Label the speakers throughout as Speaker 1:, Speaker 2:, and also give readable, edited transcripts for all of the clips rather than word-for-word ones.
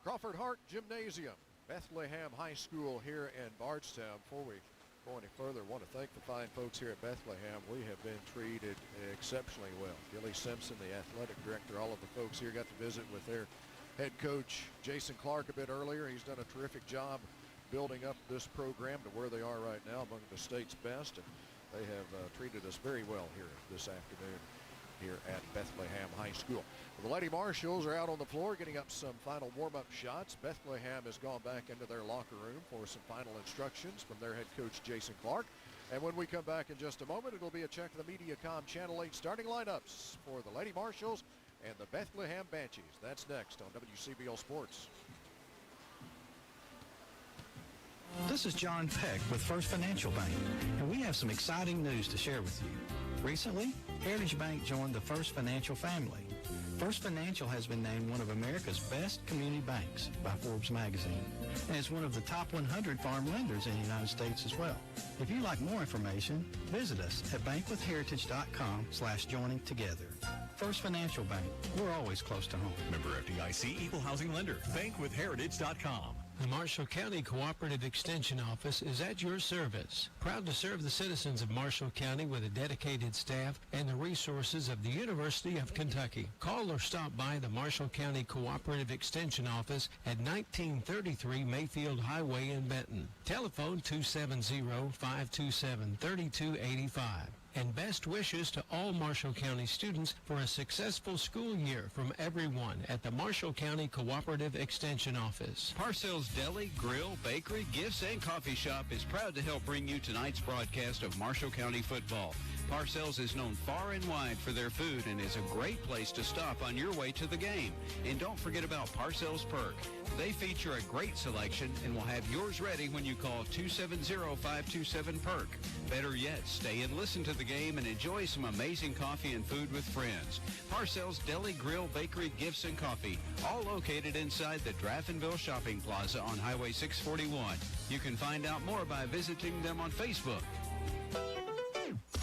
Speaker 1: Crawford Hart Gymnasium, Bethlehem High School here in Bardstown. Before we go any further, I want to thank the fine folks here at Bethlehem. We have been treated exceptionally well. Gilly Simpson, the athletic director, all of the folks here got to visit with their head coach, Jason Clark, a bit earlier. He's done a terrific job building up this program to where they are right now, among the state's best. And they have treated us very well here this afternoon here at Bethlehem High School. The Lady Marshals are out on the floor getting up some final warm-up shots. Bethlehem has gone back into their locker room for some final instructions from their head coach, Jason Clark. And when we come back in just a moment, it'll be a check of the MediaCom Channel 8 starting lineups for the Lady Marshals and the Bethlehem Banshees. That's next on WCBL Sports.
Speaker 2: This is John Peck with First Financial Bank, and we have some exciting news to share with you. Recently, Heritage Bank joined the First Financial family. First Financial has been named one of America's best community banks by Forbes magazine, and is one of the top 100 farm lenders in the United States as well. If you'd like more information, visit us at bankwithheritage.com/joining together. First Financial Bank, we're always close to home.
Speaker 3: Member FDIC, equal housing lender. Bankwithheritage.com.
Speaker 4: The Marshall County Cooperative Extension Office is at your service. Proud to serve the citizens of Marshall County with a dedicated staff and the resources of the University of Kentucky. Call or stop by the Marshall County Cooperative Extension Office at 1933 Mayfield Highway in Benton. Telephone 270-527-3285. And best wishes to all Marshall County students for a successful school year from everyone at the Marshall County Cooperative Extension Office.
Speaker 5: Parcells Deli, Grill, Bakery, Gifts, and Coffee Shop is proud to help bring you tonight's broadcast of Marshall County football. Parcells is known far and wide for their food and is a great place to stop on your way to the game. And don't forget about Parcells Perk. They feature a great selection and will have yours ready when you call 270-527-PERK. Better yet, stay and listen to the game and enjoy some amazing coffee and food with friends. Parcells Deli, Grill, Bakery, Gifts, and Coffee, all located inside the Draftonville Shopping Plaza on Highway 641. You can find out more by visiting them on Facebook.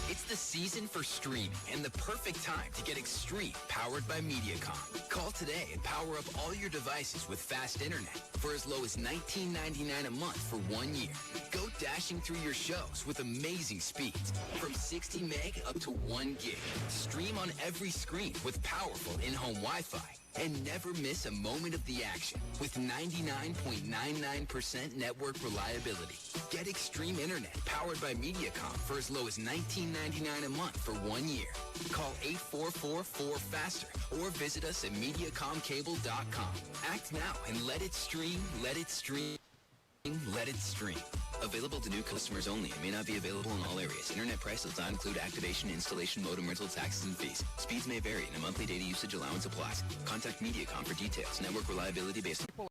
Speaker 6: It's the season for streaming and the perfect time to get Extreme powered by MediaCom. Call today and power up all your devices with fast internet for as low as $19.99 a month for 1 year. Go dashing through your shows with amazing speeds from 60 meg up to 1 gig. Stream on every screen with powerful in-home Wi-Fi. And never miss a moment of the action with 99.99% network reliability. Get Extreme Internet powered by MediaCom for as low as $19.99 a month for 1 year. Call 844-4FASTER or visit us at MediacomCable.com. Act now and let it stream, let it stream, let it stream. Available to new customers only. It may not be available in all areas. Internet price does not include activation, installation, modem rental, taxes, and fees. Speeds may vary and a monthly data usage allowance applies. Contact MediaCom for details. Network reliability based on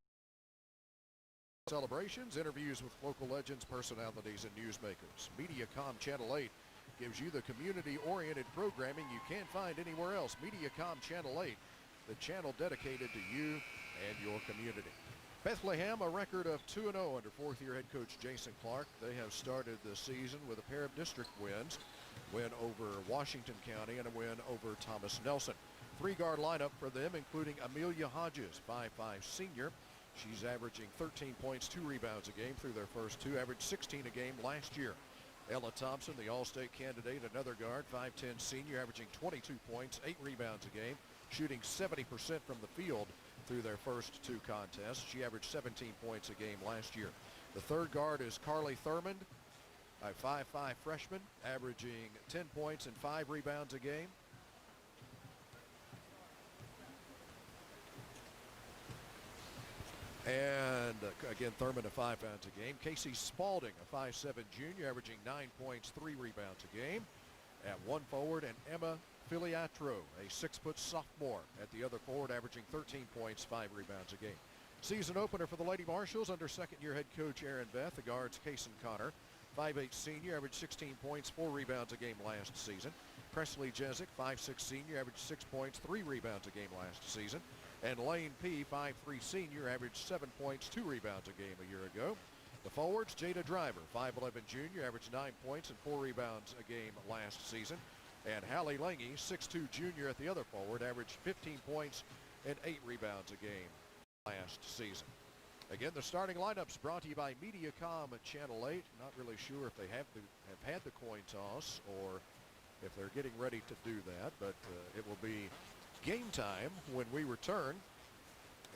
Speaker 1: celebrations, interviews with local legends, personalities, and newsmakers. MediaCom Channel 8 gives you the community-oriented programming you can't find anywhere else. MediaCom Channel 8, the channel dedicated to you and your community. Bethlehem, a record of 2-0 under fourth-year head coach Jason Clark. They have started the season with a pair of district wins, win over Washington County and a win over Thomas Nelson. Three-guard lineup for them, including Amelia Hodges, 5'5" senior. She's averaging 13 points, 2 rebounds a game through their first two, averaged 16 a game last year. Ella Thompson, the All-State candidate, another guard, 5'10" senior, averaging 22 points, 8 rebounds a game, shooting 70% from the field through their first two contests. She averaged 17 points a game last year. The third guard is Carly Thurmond, a 5'5" freshman, averaging 10 points and 5 rebounds a game. And again, Thurmond, a 5 pounds a game. Casey Spalding, a 5'7" junior, averaging 9 points, 3 rebounds a game. At one forward, and Emma Filiatro, a 6-foot sophomore at the other forward, averaging 13 points, 5 rebounds a game. Season opener for the Lady Marshals under second-year head coach Aaron Beth. The guards, Kason Connor, 5'8" senior, averaged 16 points, 4 rebounds a game last season. Presley Jezik, 5'6" senior, averaged 6 points, 3 rebounds a game last season. And Lane P., 5'3" senior, averaged 7 points, 2 rebounds a game a year ago. The forwards, Jada Driver, 5'11" junior, averaged 9 points and 4 rebounds a game last season. And Hallie Lange, 6'2" junior at the other forward, averaged 15 points and 8 rebounds a game last season. Again, the starting lineups brought to you by MediaCom Channel 8. Not really sure if they have had the coin toss or if they're getting ready to do that, but it will be game time when we return.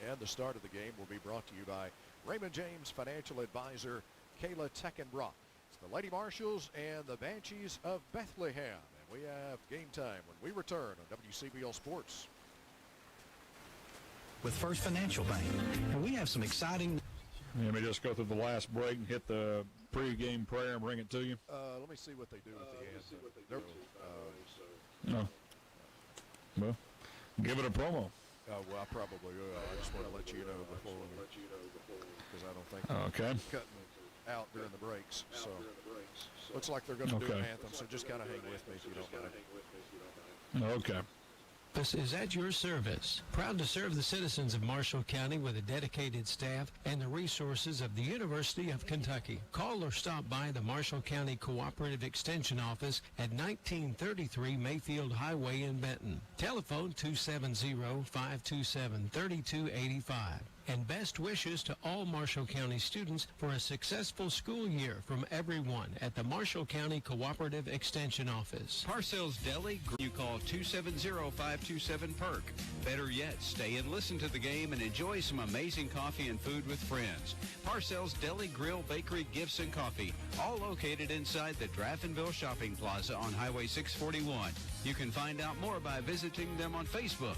Speaker 1: And the start of the game will be brought to you by Raymond James Financial Advisor Kayla Teckenbrock. It's the Lady Marshals and the Banshees of Bethlehem. And we have game time when we return on WCBL Sports.
Speaker 2: With First Financial Bank, and we have some exciting.
Speaker 7: Let me just go through the last break and hit the pregame prayer and bring it to you.
Speaker 1: Let me see what they do with the anthem.
Speaker 7: No. Well, give it a promo.
Speaker 1: Well, I probably will. I just want to let you know before because I don't think cutting out during the breaks. So looks like they're going to do an anthem. So just kind of hang with me if you don't mind.
Speaker 7: Okay.
Speaker 4: This is at your service. Proud to serve the citizens of Marshall County with a dedicated staff and the resources of the University of Kentucky. Call or stop by the Marshall County Cooperative Extension Office at 1933 Mayfield Highway in Benton. Telephone 270-527-3285. And best wishes to all Marshall County students for a successful school year from everyone at the Marshall County Cooperative Extension Office.
Speaker 5: Parcells Deli, you call 270-527-PERK. Better yet, stay and listen to the game and enjoy some amazing coffee and food with friends. Parcells Deli, Grill, Bakery, Gifts, and Coffee, all located inside the Draftonville Shopping Plaza on Highway 641. You can find out more by visiting them on Facebook.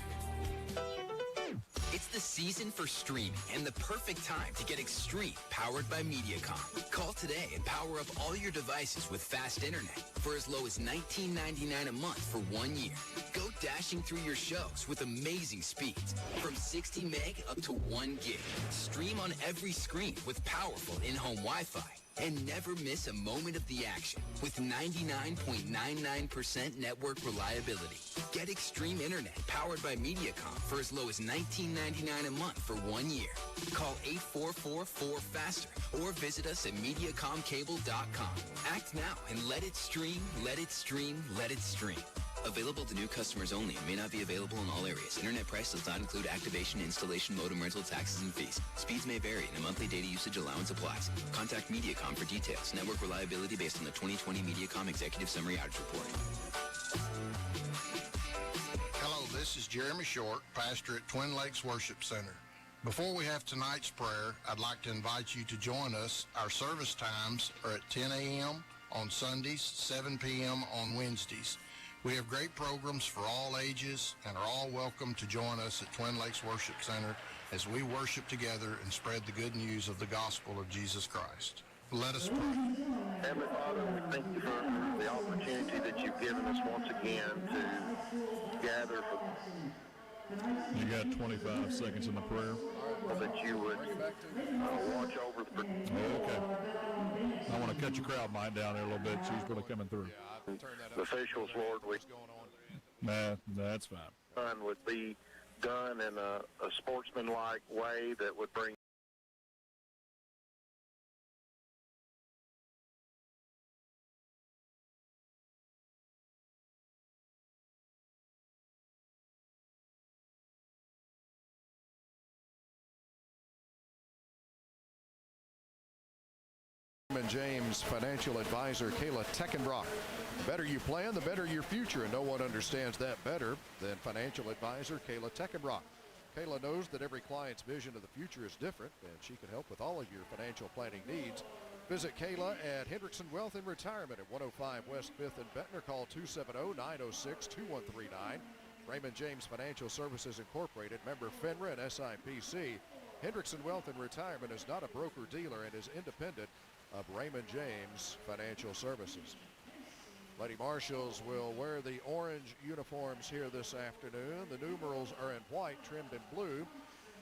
Speaker 6: It's the season for streaming and the perfect time to get Extreme, powered by MediaCom. Call today and power up all your devices with fast internet for as low as $19.99 a month for 1 year. Go dashing through your shows with amazing speeds from 60 meg up to 1 gig. Stream on every screen with powerful in-home Wi-Fi. And never miss a moment of the action with 99.99% network reliability. Get Extreme Internet powered by MediaCom for as low as $19.99 a month for 1 year. Call 844-4FASTER or visit us at MediacomCable.com. Act now and let it stream, let it stream, let it stream. Available to new customers only and may not be available in all areas. Internet price does not include activation, installation, modem rental, taxes, and fees. Speeds may vary and a monthly data usage allowance applies. Contact MediaCom for details. Network reliability based on the 2020 MediaCom Executive Summary Outage Report.
Speaker 8: Hello, this is Jeremy Short, pastor at Twin Lakes Worship Center. Before we have tonight's prayer, I'd like to invite you to join us. Our service times are at 10 a.m. on Sundays, 7 p.m. on Wednesdays. We have great programs for all ages and are all welcome to join us at Twin Lakes Worship Center as we worship together and spread the good news of the gospel of Jesus Christ. Let us pray.
Speaker 9: Heavenly Father, we thank you for the opportunity that you've given us once again to gather for.
Speaker 7: You got 25 seconds in the prayer.
Speaker 9: That you would watch over the.
Speaker 7: Okay. I want to cut your crowd mind down there a little bit. She's really coming through.
Speaker 9: The officials, Lord, we.
Speaker 7: That's fine.
Speaker 9: Would be done in a sportsmanlike way that would bring.
Speaker 1: Raymond James Financial Advisor Kayla Teckenbrock. The better you plan, the better your future, and no one understands that better than Financial Advisor Kayla Teckenbrock. Kayla knows that every client's vision of the future is different, and she can help with all of your financial planning needs. Visit Kayla at Hendrickson Wealth and Retirement at 105 West 5th and Bettner. Call 270-906-2139. Raymond James Financial Services Incorporated, member FINRA and SIPC. Hendrickson Wealth and Retirement is not a broker-dealer and is independent of Raymond James Financial Services. Lady Marshals will wear the orange uniforms here this afternoon. The numerals are in white, trimmed in blue.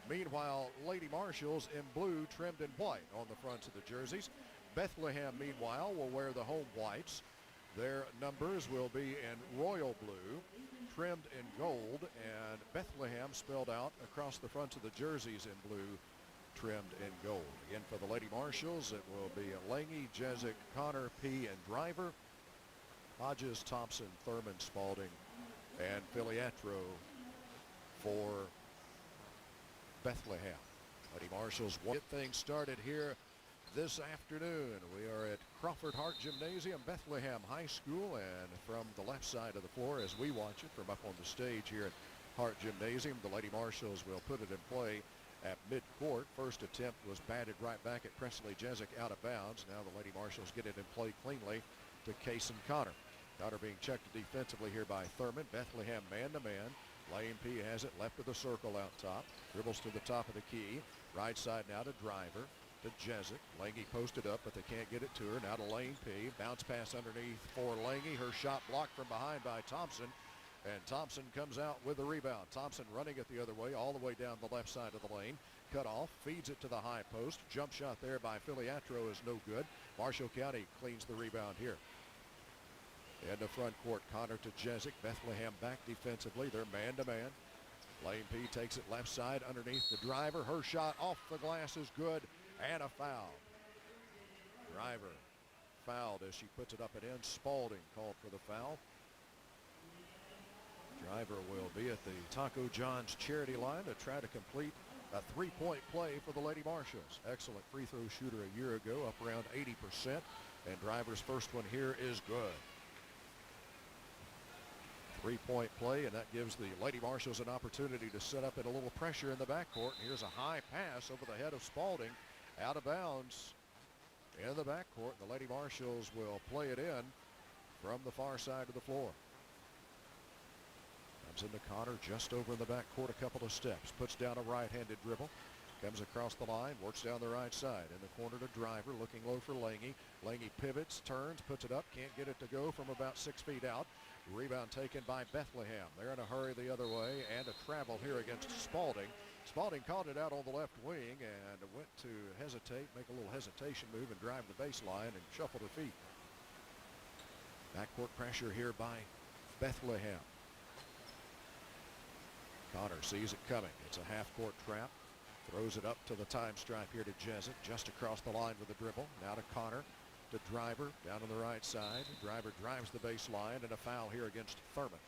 Speaker 1: Meanwhile, Lady Marshals in blue, trimmed in white on the fronts of the jerseys. Bethlehem, meanwhile, will wear the home whites. Their numbers will be in royal blue, trimmed in gold, and Bethlehem spelled out across the fronts of the jerseys in blue, trimmed in gold. Again, for the Lady Marshals, it will be Lange, Jezik, Connor, P., and Driver, Hodges, Thompson, Thurman, Spalding, and Filiatro for Bethlehem. Lady Marshalls get things started here this afternoon. We are at Crawford Hart Gymnasium, Bethlehem High School, and from the left side of the floor as we watch it from up on the stage here at Hart Gymnasium, the Lady Marshalls will put it in play at midcourt. First attempt was batted right back at Presley Jezik out of bounds. Now the Lady Marshalls get it in play cleanly to Kaysen Connor. Connor being checked defensively here by Thurman. Bethlehem man-to-man. Lane P has it left of the circle out top. Dribbles to the top of the key. Right side now to Driver. To Jezik. Lange posted up, but they can't get it to her. Now to Lane P. Bounce pass underneath for Lange. Her shot blocked from behind by Thompson. And Thompson comes out with the rebound. Thompson running it the other way, all the way down the left side of the lane. Cut off, feeds it to the high post. Jump shot there by Filiatro is no good. Marshall County cleans the rebound here. In the front court, Connor to Jezik. Bethlehem back defensively. They're man-to-man. Lane P takes it left side underneath the Driver. Her shot off the glass is good, and a foul. Driver fouled as she puts it up and in. Spalding called for the foul. Driver will be at the Taco John's charity line to try to complete a three-point play for the Lady Marshalls. Excellent free throw shooter a year ago, up around 80%, and Driver's first one here is good. Three-point play, and that gives the Lady Marshalls an opportunity to set up in a little pressure in the backcourt. And here's a high pass over the head of Spalding, out of bounds in the backcourt. The Lady Marshalls will play it in from the far side of the floor. Comes into Connor just over in the backcourt a couple of steps. Puts down a right-handed dribble. Comes across the line, works down the right side. In the corner to Driver, looking low for Lange. Lange pivots, turns, puts it up, can't get it to go from about 6 feet out. Rebound taken by Bethlehem. They're in a hurry the other way, and a travel here against Spalding. Spalding caught it out on the left wing and went to hesitate, make a little hesitation move and drive the baseline and shuffled her feet. Backcourt pressure here by Bethlehem. Connor sees it coming. It's a half-court trap. Throws it up to the time stripe here to Jezik, just across the line with a dribble. Now to Connor, to Driver, down on the right side. Driver drives the baseline, and a foul here against Thurman.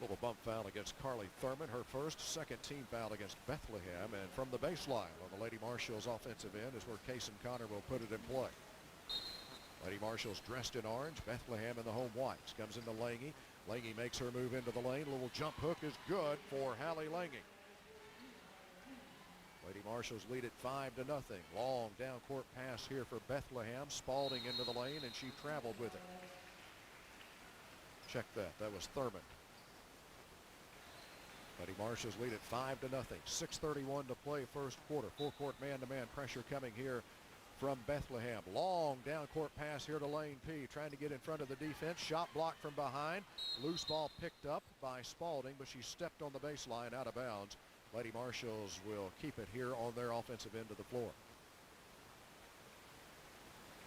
Speaker 1: Little bump foul against Carly Thurman, her first, second team foul against Bethlehem, and from the baseline on the Lady Marshalls offensive end is where Kaysen Connor will put it in play. Lady Marshalls dressed in orange, Bethlehem in the home whites. Comes into Lange. Lange makes her move into the lane. Little jump hook is good for Hallie Lange. Lady Marshalls lead it 5-0. Long down court pass here for Bethlehem. Spalding into the lane, and she traveled with it. Check that. That was Thurman. Lady Marshalls lead it 5-0. 6:31 to play first quarter. Full court man-to-man pressure coming here from Bethlehem. Long down court pass here to Lane P. Trying to get in front of the defense. Shot blocked from behind. Loose ball picked up by Spalding, but she stepped on the baseline out of bounds. Lady Marshalls will keep it here on their offensive end of the floor.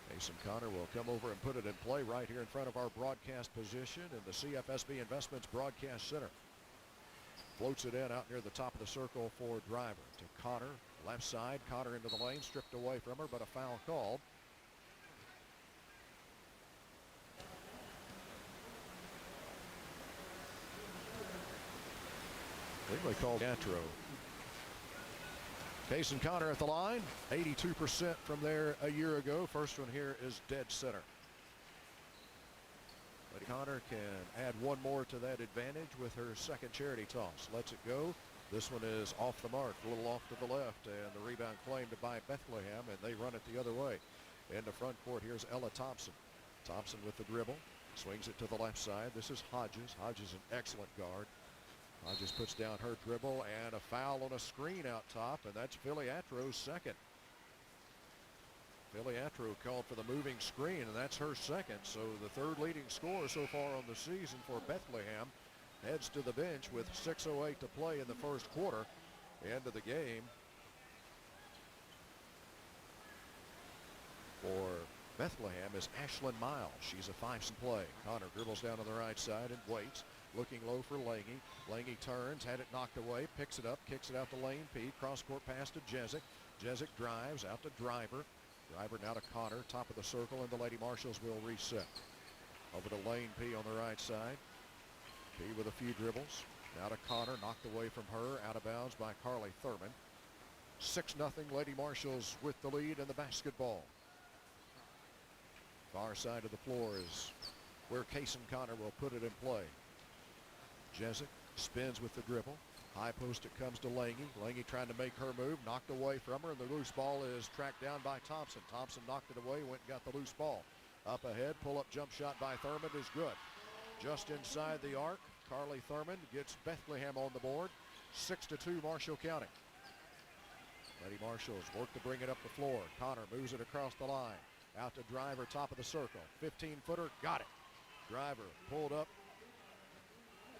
Speaker 1: Kaysen Connor will come over and put it in play right here in front of our broadcast position in the CFSB Investments Broadcast Center. Floats it in out near the top of the circle for Driver. To Connor, left side. Connor into the lane, stripped away from her, but a foul called. I think they called Atro. Kaysen Connor at the line, 82% from there a year ago. First one here is dead center. Lady Connor can add one more to that advantage with her second charity toss. Lets it go. This one is off the mark, a little off to the left, and the rebound claimed by Bethlehem, and they run it the other way. In the front court, here's Ella Thompson. Thompson with the dribble, swings it to the left side. This is Hodges. Hodges, an excellent guard. Hodges puts down her dribble, and a foul on a screen out top, and that's Filiatro's second. Filiatro called for the moving screen, and that's her second. So the third leading scorer so far on the season for Bethlehem heads to the bench with 6:08 to play in the first quarter. End of the game for Bethlehem is Ashlyn Miles. She's a 5 play. Connor dribbles down on the right side and waits. Looking low for Lange. Lange turns, had it knocked away, picks it up, kicks it out to Lane P. Cross-court pass to Jezik. Jezik drives out to Driver. Driver now to Connor, top of the circle, and the Lady Marshalls will reset. Over to Lane P on the right side. P with a few dribbles. Now to Connor, knocked away from her, out of bounds by Carly Thurman. 6-0 Lady Marshals with the lead in the basketball. Far side of the floor is where Kaysen Connor will put it in play. Jezik spins with the dribble. High post it comes to Lange. Lange trying to make her move. Knocked away from her, and the loose ball is tracked down by Thompson. Thompson knocked it away, went and got the loose ball. Up ahead, pull-up jump shot by Thurman is good. Just inside the arc, Carly Thurman gets Bethlehem on the board. 6-2 Marshall County. Lady Marshals work to bring it up the floor. Connor moves it across the line. Out to Driver, top of the circle. 15-footer, got it. Driver pulled up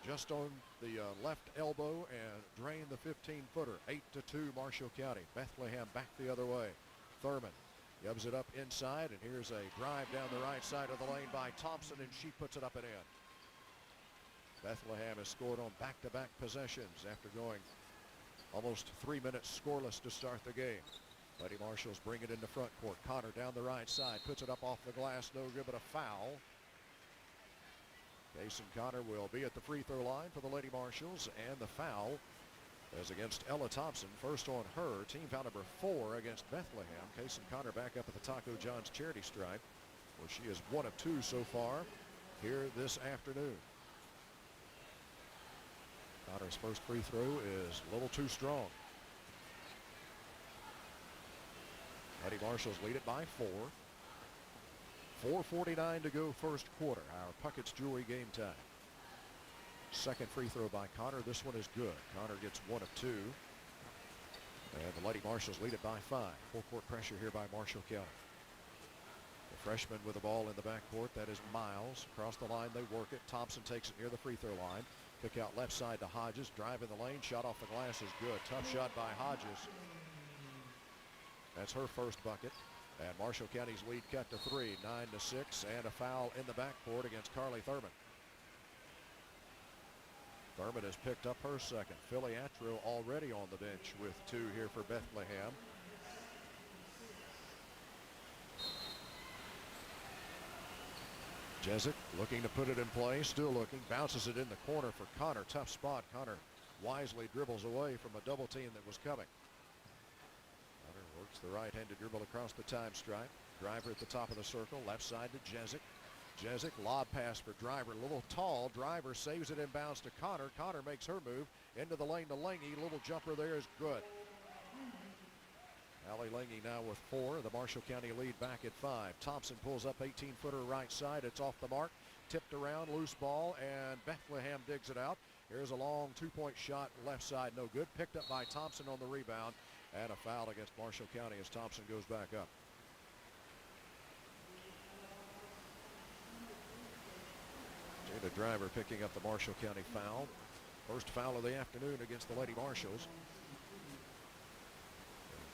Speaker 1: just on the left elbow and drained the 15-footer. 8-2 Marshall County. Bethlehem back the other way. Thurman gives it up inside, and here's a drive down the right side of the lane by Thompson, and she puts it up and in. Bethlehem has scored on back-to-back possessions after going almost 3 minutes scoreless to start the game. Lady Marshals bring it into front court. Connor down the right side, puts it up off the glass, no good, but a foul. Kaysen Connor will be at the free throw line for the Lady Marshals, and the foul is against Ella Thompson. First on her, team foul number 4 against Bethlehem. Kaysen Connor back up at the Taco John's charity stripe, where she is 1 of 2 so far here this afternoon. Connor's first free throw is a little too strong. Lady Marshals lead it by 4. 4:49 to go first quarter. Our Puckett's Jewelry game time. Second free throw by Connor. This one is good. Connor gets 1 of 2. And the Lady Marshals lead it by 5. Full court pressure here by Marshall County. The freshman with the ball in the backcourt. That is Miles. Across the line they work it. Thompson takes it near the free throw line. Kick out left side to Hodges. Drive in the lane. Shot off the glass is good. Tough shot by Hodges. That's her first bucket. And Marshall County's lead cut to 3, 9-6, and a foul in the backcourt against Carly Thurman. Thurman has picked up her second. Philly Atro already on the bench with 2 here for Bethlehem. Jezik looking to put it in play, still looking, bounces it in the corner for Connor. Tough spot. Connor wisely dribbles away from a double team that was coming. Connor works the right-handed dribble across the time stripe. Driver at the top of the circle, left side to Jezik. Jezik, lob pass for Driver, a little tall. Driver saves it inbounds to Connor. Connor makes her move into the lane to Lange. Little jumper there is good. Allie Lange now with 4. The Marshall County lead back at 5. Thompson pulls up 18-footer right side. It's off the mark. Tipped around, loose ball, and Bethlehem digs it out. Here's a long 2-point shot left side, no good. Picked up by Thompson on the rebound, and a foul against Marshall County as Thompson goes back up. Jada Driver picking up the Marshall County foul. First foul of the afternoon against the Lady Marshals.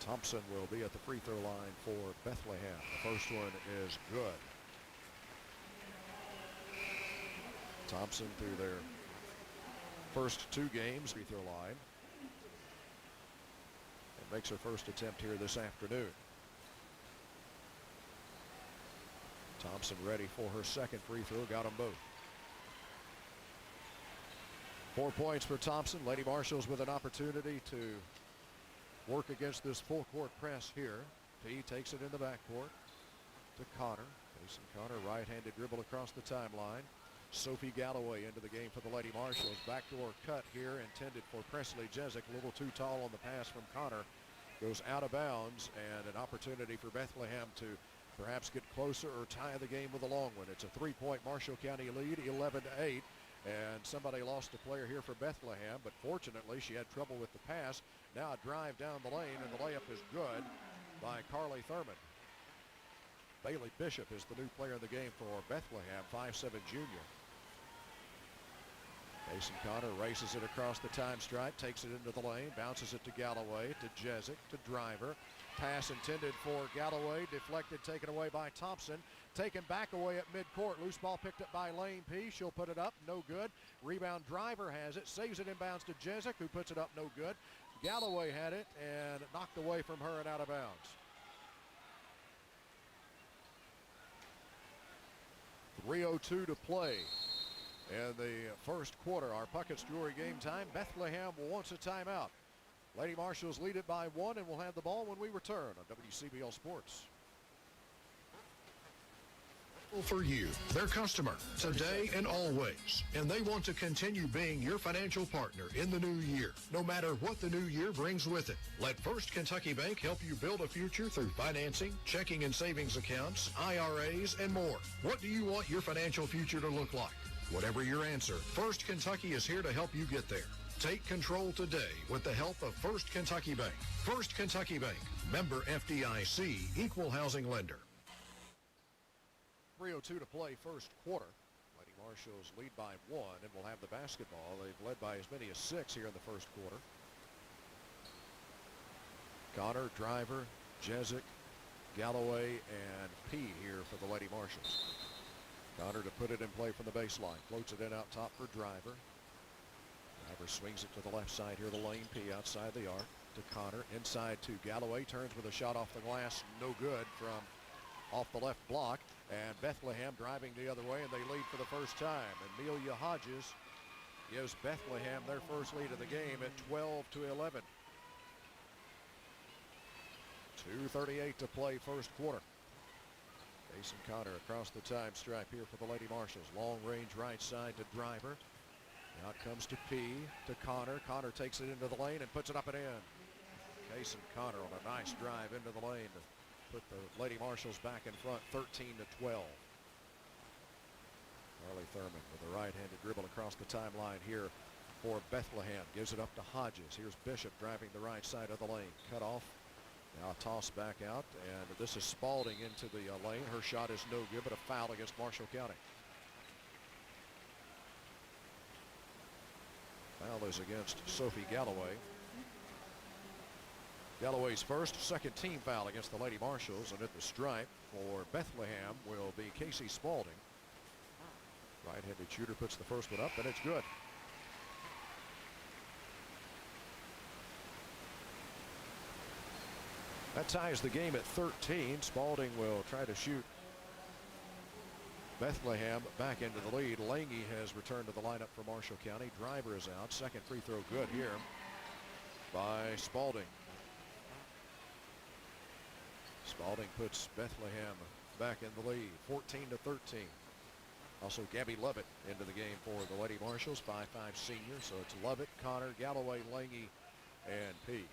Speaker 1: Thompson will be at the free throw line for Bethlehem. The first one is good. Thompson through their first 2 games, free throw line. And makes her first attempt here this afternoon. Thompson ready for her second free throw, got them both. 4 points for Thompson. Lady Marshals with an opportunity to work against this full court press here. P takes it in the backcourt to Connor. Kaysen Connor, right-handed dribble across the timeline. Sophie Galloway into the game for the Lady Marshals. Backdoor cut here intended for Presley Jezik. A little too tall on the pass from Connor. Goes out of bounds, and an opportunity for Bethlehem to perhaps get closer or tie the game with a long one. It's a 3-point Marshall County lead, 11-8. And somebody lost a player here for Bethlehem, but fortunately she had trouble with the pass. Now a drive down the lane, and the layup is good by Carly Thurman. Bailey Bishop is the new player in the game for Bethlehem, 5'7" junior. Kaysen Connor races it across the time stripe, takes it into the lane, bounces it to Galloway, to Jezik, to Driver. Pass intended for Galloway, deflected, taken away by Thompson. Taken back away at midcourt. Loose ball picked up by Lane P. She'll put it up, no good. Rebound Driver has it, saves it inbounds to Jezik, who puts it up, no good. Galloway had it and knocked away from her and out of bounds. 3:02 to play in the first quarter. Our Puckett's Jewelry game time. Bethlehem wants a timeout. Lady Marshals lead it by 1, and we'll have the ball when we return on WCBL Sports.
Speaker 10: For you, their customer, today and always. And they want to continue being your financial partner in the new year, no matter what the new year brings with it. Let First Kentucky Bank help you build a future through financing, checking and savings accounts, IRAs, and more. What do you want your financial future to look like? Whatever your answer, First Kentucky is here to help you get there. Take control today with the help of First Kentucky Bank. First Kentucky Bank, member FDIC, equal housing lender.
Speaker 1: 3:02 to play first quarter. Lady Marshals lead by 1, and will have the basketball. They've led by as many as 6 here in the first quarter. Connor, Driver, Jezik, Galloway, and P here for the Lady Marshals. Connor to put it in play from the baseline. Floats it in out top for Driver. Driver swings it to the left side here, the lane. P outside the arc to Connor. Inside to Galloway. Turns with a shot off the glass. No good from off the left block. And Bethlehem driving the other way, and they lead for the first time. Amelia Hodges gives Bethlehem their first lead of the game at 12-11. 2:38 to play first quarter. Mason Connor across the time stripe here for the Lady Marshals. Long range right side to Driver. Now it comes to P, to Connor. Connor takes it into the lane and puts it up and in. Mason Connor on a nice drive into the lane to put the Lady Marshals back in front, 13-12. Carly Thurman with a right-handed dribble across the timeline here for Bethlehem. Gives it up to Hodges. Here's Bishop driving the right side of the lane. Cut off. Now a toss back out, and this is Spalding into the lane. Her shot is no good, but a foul against Marshall County. Foul is against Sophie Galloway. Galloway's first, second team foul against the Lady Marshals, and at the stripe for Bethlehem will be Casey Spalding. Right-handed shooter puts the first one up, and it's good. That ties the game at 13. Spalding will try to shoot Bethlehem back into the lead. Lange has returned to the lineup for Marshall County. Driver is out. Second free throw good here by Spalding. Spalding puts Bethlehem back in the lead, 14-13. Also Gabby Lovett into the game for the Lady Marshals, 5'5" senior. So it's Lovett, Connor, Galloway, Lange, and P.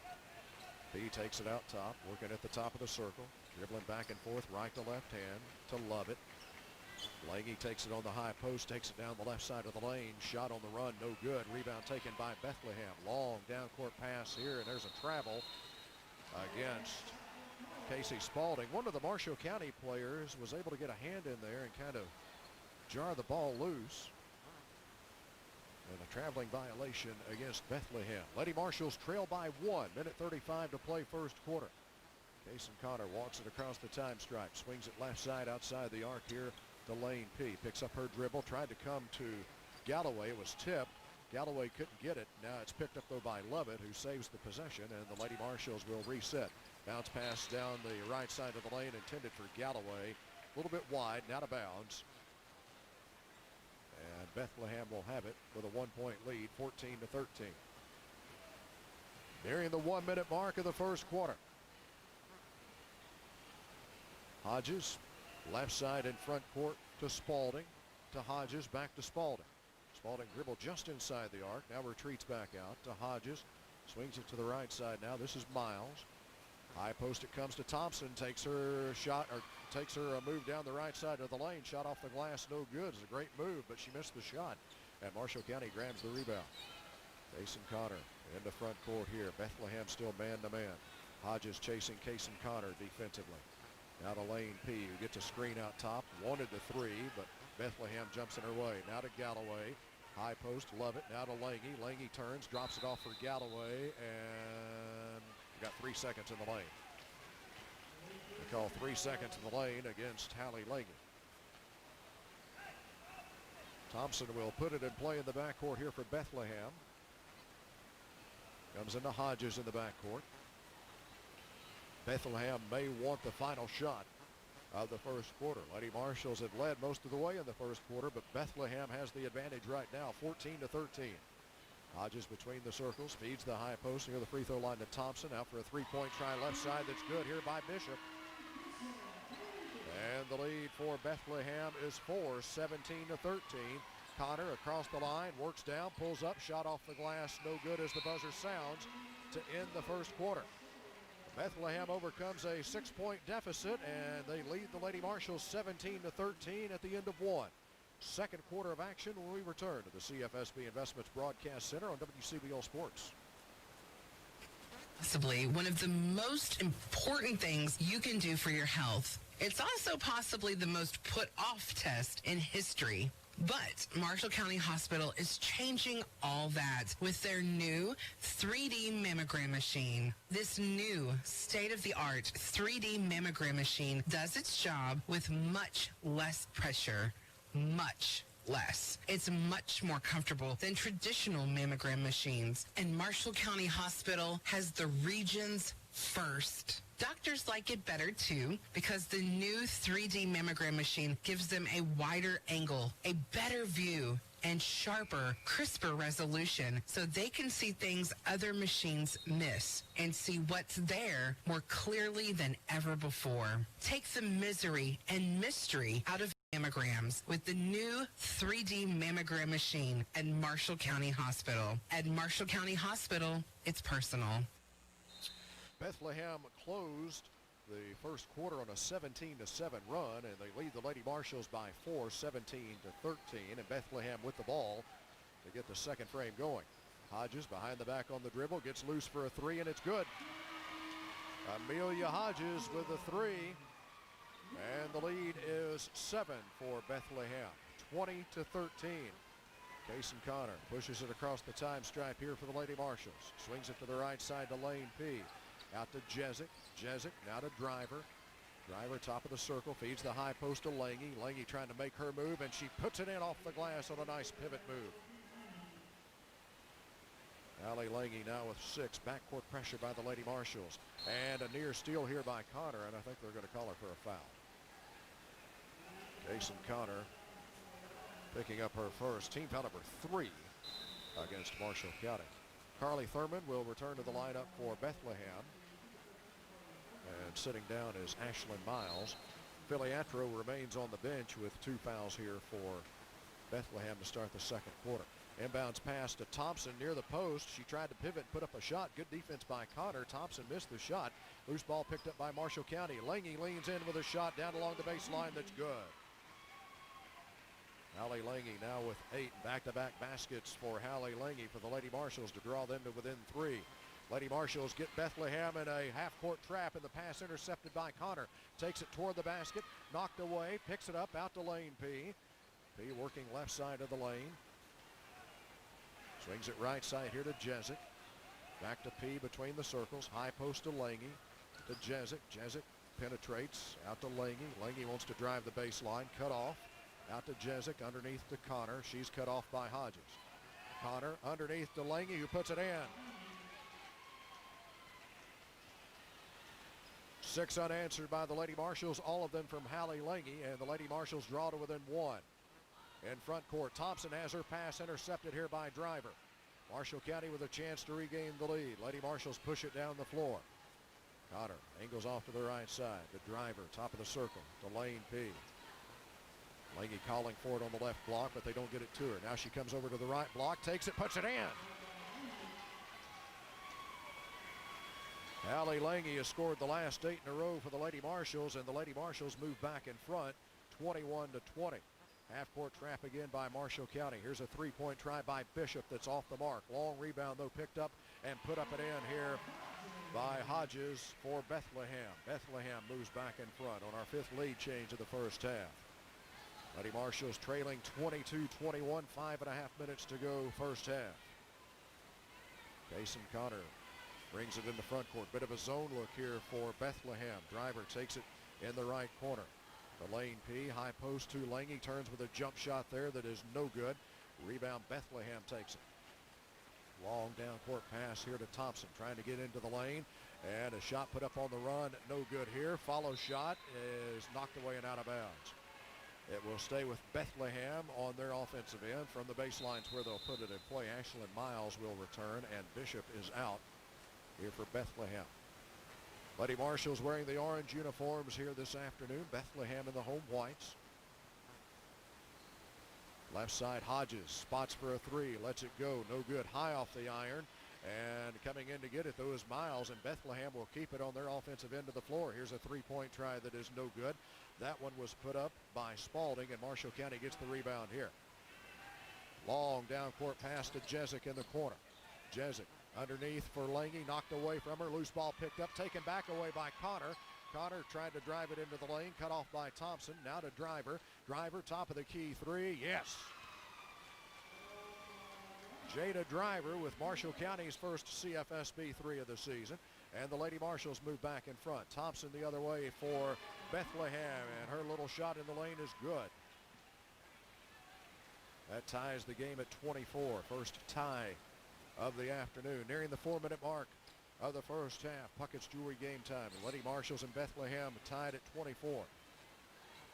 Speaker 1: P takes it out top, working at the top of the circle, dribbling back and forth, right to left hand to Lovett. Lange takes it on the high post, takes it down the left side of the lane. Shot on the run, no good. Rebound taken by Bethlehem. Long down court pass here, and there's a travel against Casey Spalding. One of the Marshall County players was able to get a hand in there and kind of jar the ball loose. And a traveling violation against Bethlehem. Lady Marshals trail by 1. Minute 35 to play first quarter. Kason Connor walks it across the time stripe. Swings it left side outside the arc here to Lane P. Picks up her dribble. Tried to come to Galloway. It was tipped. Galloway couldn't get it. Now it's picked up though by Lovett, who saves the possession, and the Lady Marshals will reset. Bounce pass down the right side of the lane intended for Galloway. A little bit wide and out of bounds. And Bethlehem will have it with a 1-point lead, 14-13. Nearing the 1-minute mark of the first quarter. Hodges, left side in front court to Spalding. To Hodges, back to Spalding. Spalding dribbled just inside the arc. Now retreats back out to Hodges. Swings it to the right side now. This is Miles. High post it comes to Thompson. Takes her shot, or takes her a move down the right side of the lane. Shot off the glass, no good. It's a great move, but she missed the shot. And Marshall County grabs the rebound. Kason Connor into front court here. Bethlehem still man-to-man. Hodges chasing Kason Connor defensively. Now to Lane P, who gets a screen out top. Wanted the three, but Bethlehem jumps in her way. Now to Galloway. High post, Lovett. Now to Lange. Lange turns, drops it off for Galloway, and we got 3 seconds in the lane. They call 3 seconds in the lane against Hallie Lange. Thompson will put it in play in the backcourt here for Bethlehem. Comes into Hodges in the backcourt. Bethlehem may want the final shot of the first quarter. Lady Marshals had led most of the way in the first quarter, but Bethlehem has the advantage right now, 14-13. Hodges between the circles, feeds the high post near the free throw line to Thompson. Out for a three-point try left side that's good here by Bishop. And the lead for Bethlehem is 17-13. Connor across the line, works down, pulls up, shot off the glass, no good as the buzzer sounds to end the first quarter. Bethlehem overcomes a 6-point deficit, and they lead the Lady Marshals 17-13 at the end of one. Second quarter of action when we return to the CFSB Investments Broadcast Center on WCBL Sports.
Speaker 11: Possibly one of the most important things you can do for your health. It's also possibly the most put off test in history. But Marshall County Hospital is changing all that with their new 3D mammogram machine. This new state-of-the-art 3D mammogram machine does its job with much less pressure. Much less. It's much more comfortable than traditional mammogram machines. And Marshall County Hospital has the region's first. Doctors like it better too because the new 3D mammogram machine gives them a wider angle, a better view, and sharper, crisper resolution so they can see things other machines miss and see what's there more clearly than ever before. Take the misery and mystery out of mammograms with the new 3D mammogram machine at Marshall County Hospital. At Marshall County Hospital, it's personal.
Speaker 1: Bethlehem closed the first quarter on a 17-7 run, and they lead the Lady Marshals by 4, 17-13, and Bethlehem with the ball to get the second frame going. Hodges behind the back on the dribble, gets loose for a three, and it's good. Amelia Hodges with a three, and the lead is 7 for Bethlehem, 20-13. Kason Connor pushes it across the time stripe here for the Lady Marshals. Swings it to the right side to Lane P. Out to Jezik. Jezik now to Driver. Driver top of the circle, feeds the high post to Lange. Lange trying to make her move, and she puts it in off the glass on a nice pivot move. Allie Lange now with 6. Backcourt pressure by the Lady Marshals. And a near steal here by Connor, and I think they're going to call her for a foul. Jason Connor picking up her first, team foul number 3 against Marshall County. Carly Thurman will return to the lineup for Bethlehem. And sitting down is Ashlyn Miles. Filiatro remains on the bench with 2 fouls here for Bethlehem to start the second quarter. Inbounds pass to Thompson near the post. She tried to pivot, put up a shot. Good defense by Connor. Thompson missed the shot. Loose ball picked up by Marshall County. Lange leans in with a shot down along the baseline that's good. Hallie Lange now with 8 back-to-back baskets for Hallie Lange for the Lady Marshals to draw them to within 3. Lady Marshals get Bethlehem in a half-court trap, and the pass intercepted by Connor. Takes it toward the basket, knocked away, picks it up out to Lane P. P working left side of the lane. Swings it right side here to Jezik. Back to P between the circles. High post to Lange. To Jezik. Jezik penetrates out to Lange. Lange wants to drive the baseline. Cut off. Out to Jezik. Underneath to Connor. She's cut off by Hodges. Connor underneath to Lange, who puts it in. 6 unanswered by the Lady Marshals, all of them from Hallie Lange, and the Lady Marshals draw to within 1. In front court, Thompson has her pass intercepted here by Driver. Marshall County with a chance to regain the lead. Lady Marshals push it down the floor. Connor angles off to the right side. The Driver, top of the circle, to Lane P. Lange calling for it on the left block, but they don't get it to her. Now she comes over to the right block, takes it, puts it in. Hallie Lange has scored the last 8 in a row for the Lady Marshals, and the Lady Marshals move back in front, 21-20. Half-court trap again by Marshall County. Here's a three-point try by Bishop that's off the mark. Long rebound, though, picked up and put up and in here by Hodges for Bethlehem. Bethlehem moves back in front on our 5th lead change of the first half. Lady Marshals trailing 22-21, 5.5 minutes to go first half. Jason Connor brings it in the front court. Bit of a zone look here for Bethlehem. Driver takes it in the right corner. The Lane P, high post to Lange, turns with a jump shot there that is no good. Rebound, Bethlehem takes it. Long down court pass here to Thompson, trying to get into the lane. And a shot put up on the run, no good here. Follow shot is knocked away and out of bounds. It will stay with Bethlehem on their offensive end. From the baselines where they'll put it in play, Ashlyn Miles will return, and Bishop is out here for Bethlehem. Lady Marshall's wearing the orange uniforms here this afternoon. Bethlehem in the home whites. Left side, Hodges spots for a three, lets it go, no good, high off the iron. And coming in to get it, though, is Miles, and Bethlehem will keep it on their offensive end of the floor. Here's a three-point try that is no good. That one was put up by Spalding, and Marshall County gets the rebound here. Long down court pass to Jezik in the corner. Jezik underneath for Lange, knocked away from her. Loose ball picked up, taken back away by Connor. Connor tried to drive it into the lane, cut off by Thompson. Now to Driver. Driver, top of the key three. Yes. Jada Driver with Marshall County's first CFSB three of the season. And the Lady Marshalls move back in front. Thompson the other way for Bethlehem, and her little shot in the lane is good. That ties the game at 24. First tie of the afternoon. Nearing the 4-minute mark of the first half. Puckett's Jewelry game time. Lady Marshalls and Bethlehem tied at 24.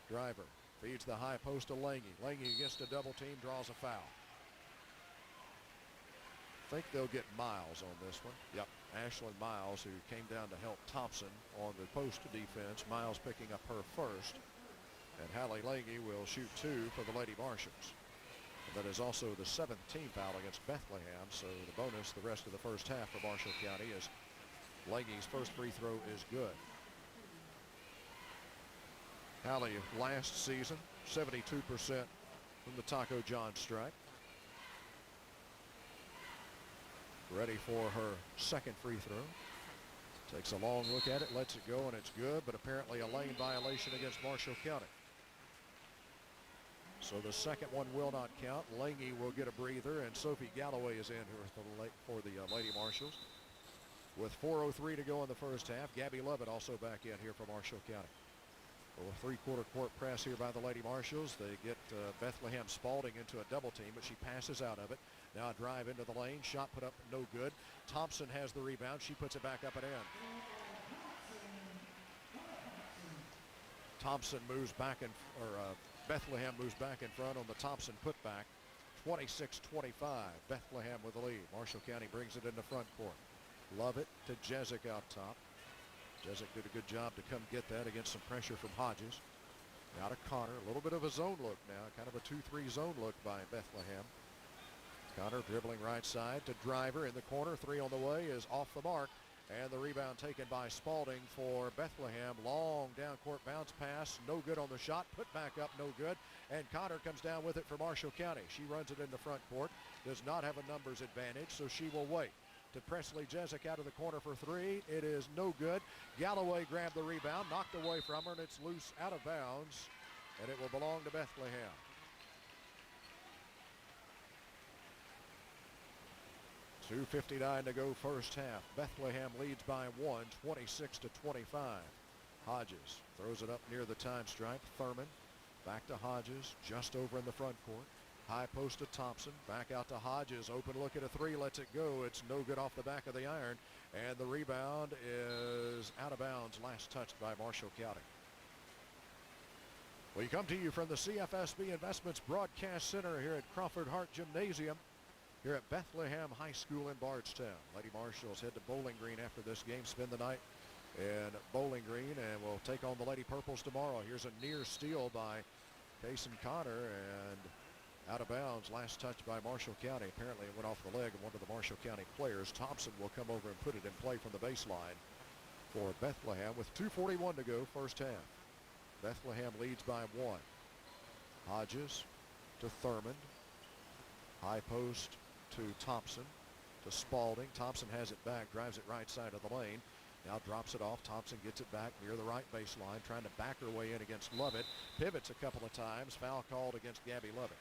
Speaker 1: Driver feeds the high post to Lange. Lange against a double team, draws a foul. I think they'll get Miles on this one. Yep, Ashlyn Miles, who came down to help Thompson on the post defense. Miles picking up her first. And Hallie Lange will shoot two for the Lady Marshalls. And that is also the 7th team foul against Bethlehem. So the bonus the rest of the first half for Marshall County is Lange's first free throw is good. Hallie last season, 72% from the Taco John strike. Ready for her second free throw. Takes a long look at it, lets it go, and it's good, but apparently a lane violation against Marshall County. So the second one will not count. Lange will get a breather, and Sophie Galloway is in here for the Lady Marshalls. With 4:03 to go in the first half, Gabby Lovett also back in here for Marshall County. A three-quarter court press here by the Lady Marshalls. They get Bethlehem Spalding into a double team, but she passes out of it. Now a drive into the lane. Shot put up, no good. Thompson has the rebound. She puts it back up and in. Thompson moves back Bethlehem moves back in front on the Thompson putback. 26-25. Bethlehem with the lead. Marshall County brings it into front court. Lovett to Jezik out top. Jezik did a good job to come get that against some pressure from Hodges. Now to Connor. A little bit of a zone look now. Kind of a 2-3 zone look by Bethlehem. Connor dribbling right side to Driver in the corner. Three on the way is off the mark. And the rebound taken by Spalding for Bethlehem. Long down court bounce pass. No good on the shot. Put back up, no good. And Connor comes down with it for Marshall County. She runs it into front court. Does not have a numbers advantage, so she will wait. To Presley Jezik out of the corner for three. It is no good. Galloway grabbed the rebound, knocked away from her, and it's loose out of bounds. And it will belong to Bethlehem. .2:59 to go first half. Bethlehem leads by one, 26-25. Hodges throws it up near the time stripe. Thurman back to Hodges, just over in the front court. High post to Thompson, back out to Hodges. Open look at a three, lets it go. It's no good off the back of the iron. And the rebound is out of bounds. Last touched by Marshall County. We come to you from the CFSB Investments Broadcast Center here at Crawford Hart Gymnasium here at Bethlehem High School in Bardstown. Lady Marshalls head to Bowling Green after this game. Spend the night in Bowling Green, and we'll take on the Lady Purples tomorrow. Here's a near steal by Kaysen Connor, and out of bounds. Last touch by Marshall County. Apparently it went off the leg of one of the Marshall County players. Thompson will come over and put it in play from the baseline for Bethlehem with 2:41 to go first half. Bethlehem leads by one. Hodges to Thurman. High post to Thompson to Spalding. Thompson has it back, drives it right side of the lane. Now drops it off. Thompson gets it back near the right baseline, trying to back her way in against Lovett. Pivots a couple of times. Foul called against Gabby Lovett.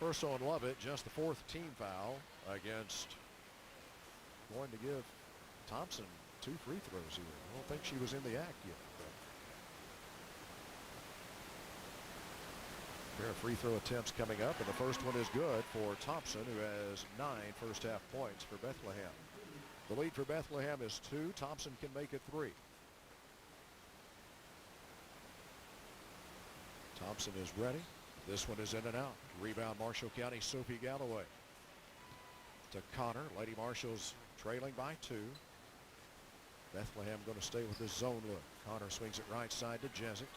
Speaker 1: First on Lovett, just the fourth team foul against, going to give Thompson 2 free throws here. I don't think she was in the act yet. Pair of free throw attempts coming up, and the first one is good for Thompson, who has 9 first half points for Bethlehem. The lead for Bethlehem is 2. Thompson can make it 3. Thompson is ready. This one is in and out. Rebound Marshall County, Sophie Galloway. To Connor. Lady Marshall's trailing by 2. Bethlehem going to stay with this zone look. Connor swings it right side to Jezik.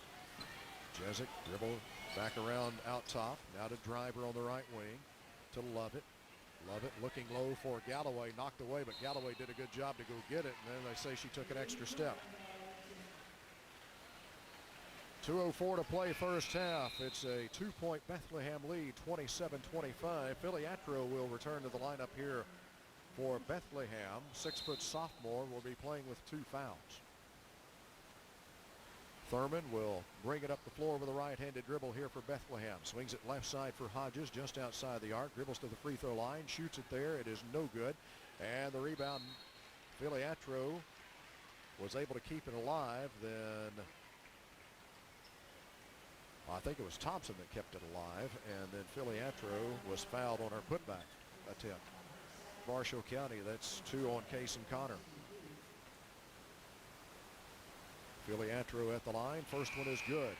Speaker 1: Jezik dribble back around out top. Now to Driver on the right wing. To Lovett. Lovett looking low for Galloway. Knocked away, but Galloway did a good job to go get it. And then they say she took an extra step. 2:04 to play first half. It's a 2-point Bethlehem lead, 27-25. Philly Atro will return to the lineup here for Bethlehem. 6-foot sophomore will be playing with 2 fouls. Thurman will bring it up the floor with a right-handed dribble here for Bethlehem. Swings it left side for Hodges, just outside the arc. Dribbles to the free throw line, shoots it there. It is no good. And the rebound, Philly Atro was able to keep it alive. Then I think it was Thompson that kept it alive. And then Philly Atro was fouled on her putback attempt. Marshall County, that's 2 on Case and Connor. Philly Atro at the line. First one is good.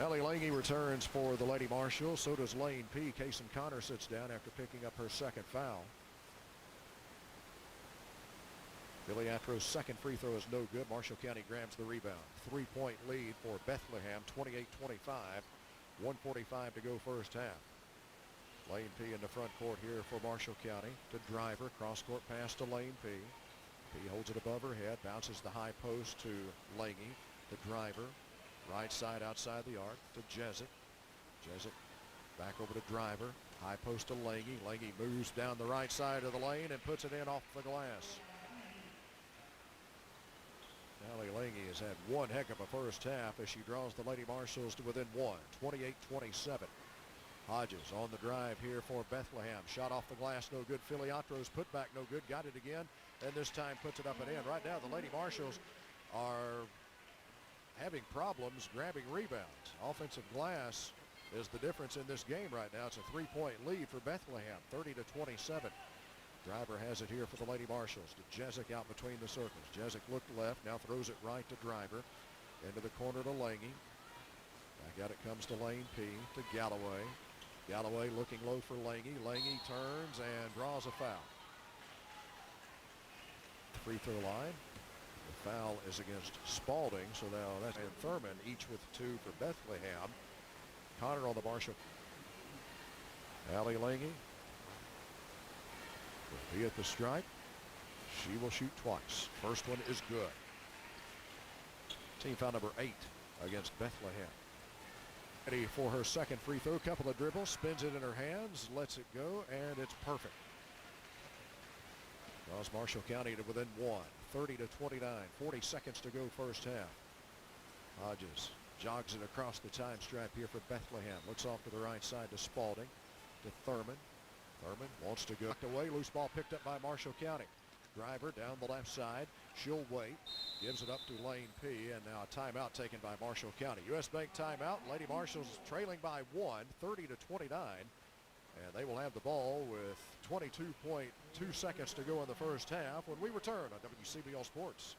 Speaker 1: Ellie Lange returns for the Lady Marshall. So does Lane P. Case and Connor sits down after picking up her second foul. Philly Atro's second free throw is no good. Marshall County grabs the rebound. 3-point lead for Bethlehem, 28-25. 1:45 to go first half. Lane P in the front court here for Marshall County. To Driver, cross court pass to Lane P. P holds it above her head, bounces the high post to Lange. To Driver, right side outside the arc to Jezik. Jezik back over to Driver, high post to Lange. Lange moves down the right side of the lane and puts it in off the glass. Allie Lange has had one heck of a first half as she draws the Lady Marshalls to within 1, 28-27. Hodges on the drive here for Bethlehem. Shot off the glass, no good. Philly Atro's put back, no good. Got it again, and this time puts it up and in. Right now, the Lady Marshalls are having problems grabbing rebounds. Offensive glass is the difference in this game right now. It's a 3-point lead for Bethlehem, 30-27. Driver has it here for the Lady Marshalls. To Jezik out between the circles. Jezik looked left, now throws it right to Driver. Into the corner to Lange. Back out it comes to Lane P. To Galloway. Galloway looking low for Lange. Lange turns and draws a foul. Free throw line. The foul is against Spalding, so now that's and Thurman, each with 2 for Bethlehem. Connor on the Marshall. Allie Lange will be at the stripe. She will shoot twice. First one is good. Team foul number 8 against Bethlehem. Ready for her second free throw. Couple of dribbles, spins it in her hands, lets it go, and it's perfect. Draws Marshall County to within 1, 30-29. 40 seconds to go first half. Hodges jogs it across the time stripe here for Bethlehem. Looks off to the right side to Spalding. To Thurman. Thurman wants to go away. Loose ball picked up by Marshall County. Driver down the left side. She'll wait. Gives it up to Lane P. And now a timeout taken by Marshall County. U.S. Bank timeout. Lady Marshalls trailing by 1, 30-29. And they will have the ball with 22.2 seconds to go in the first half when we return on WCBL Sports.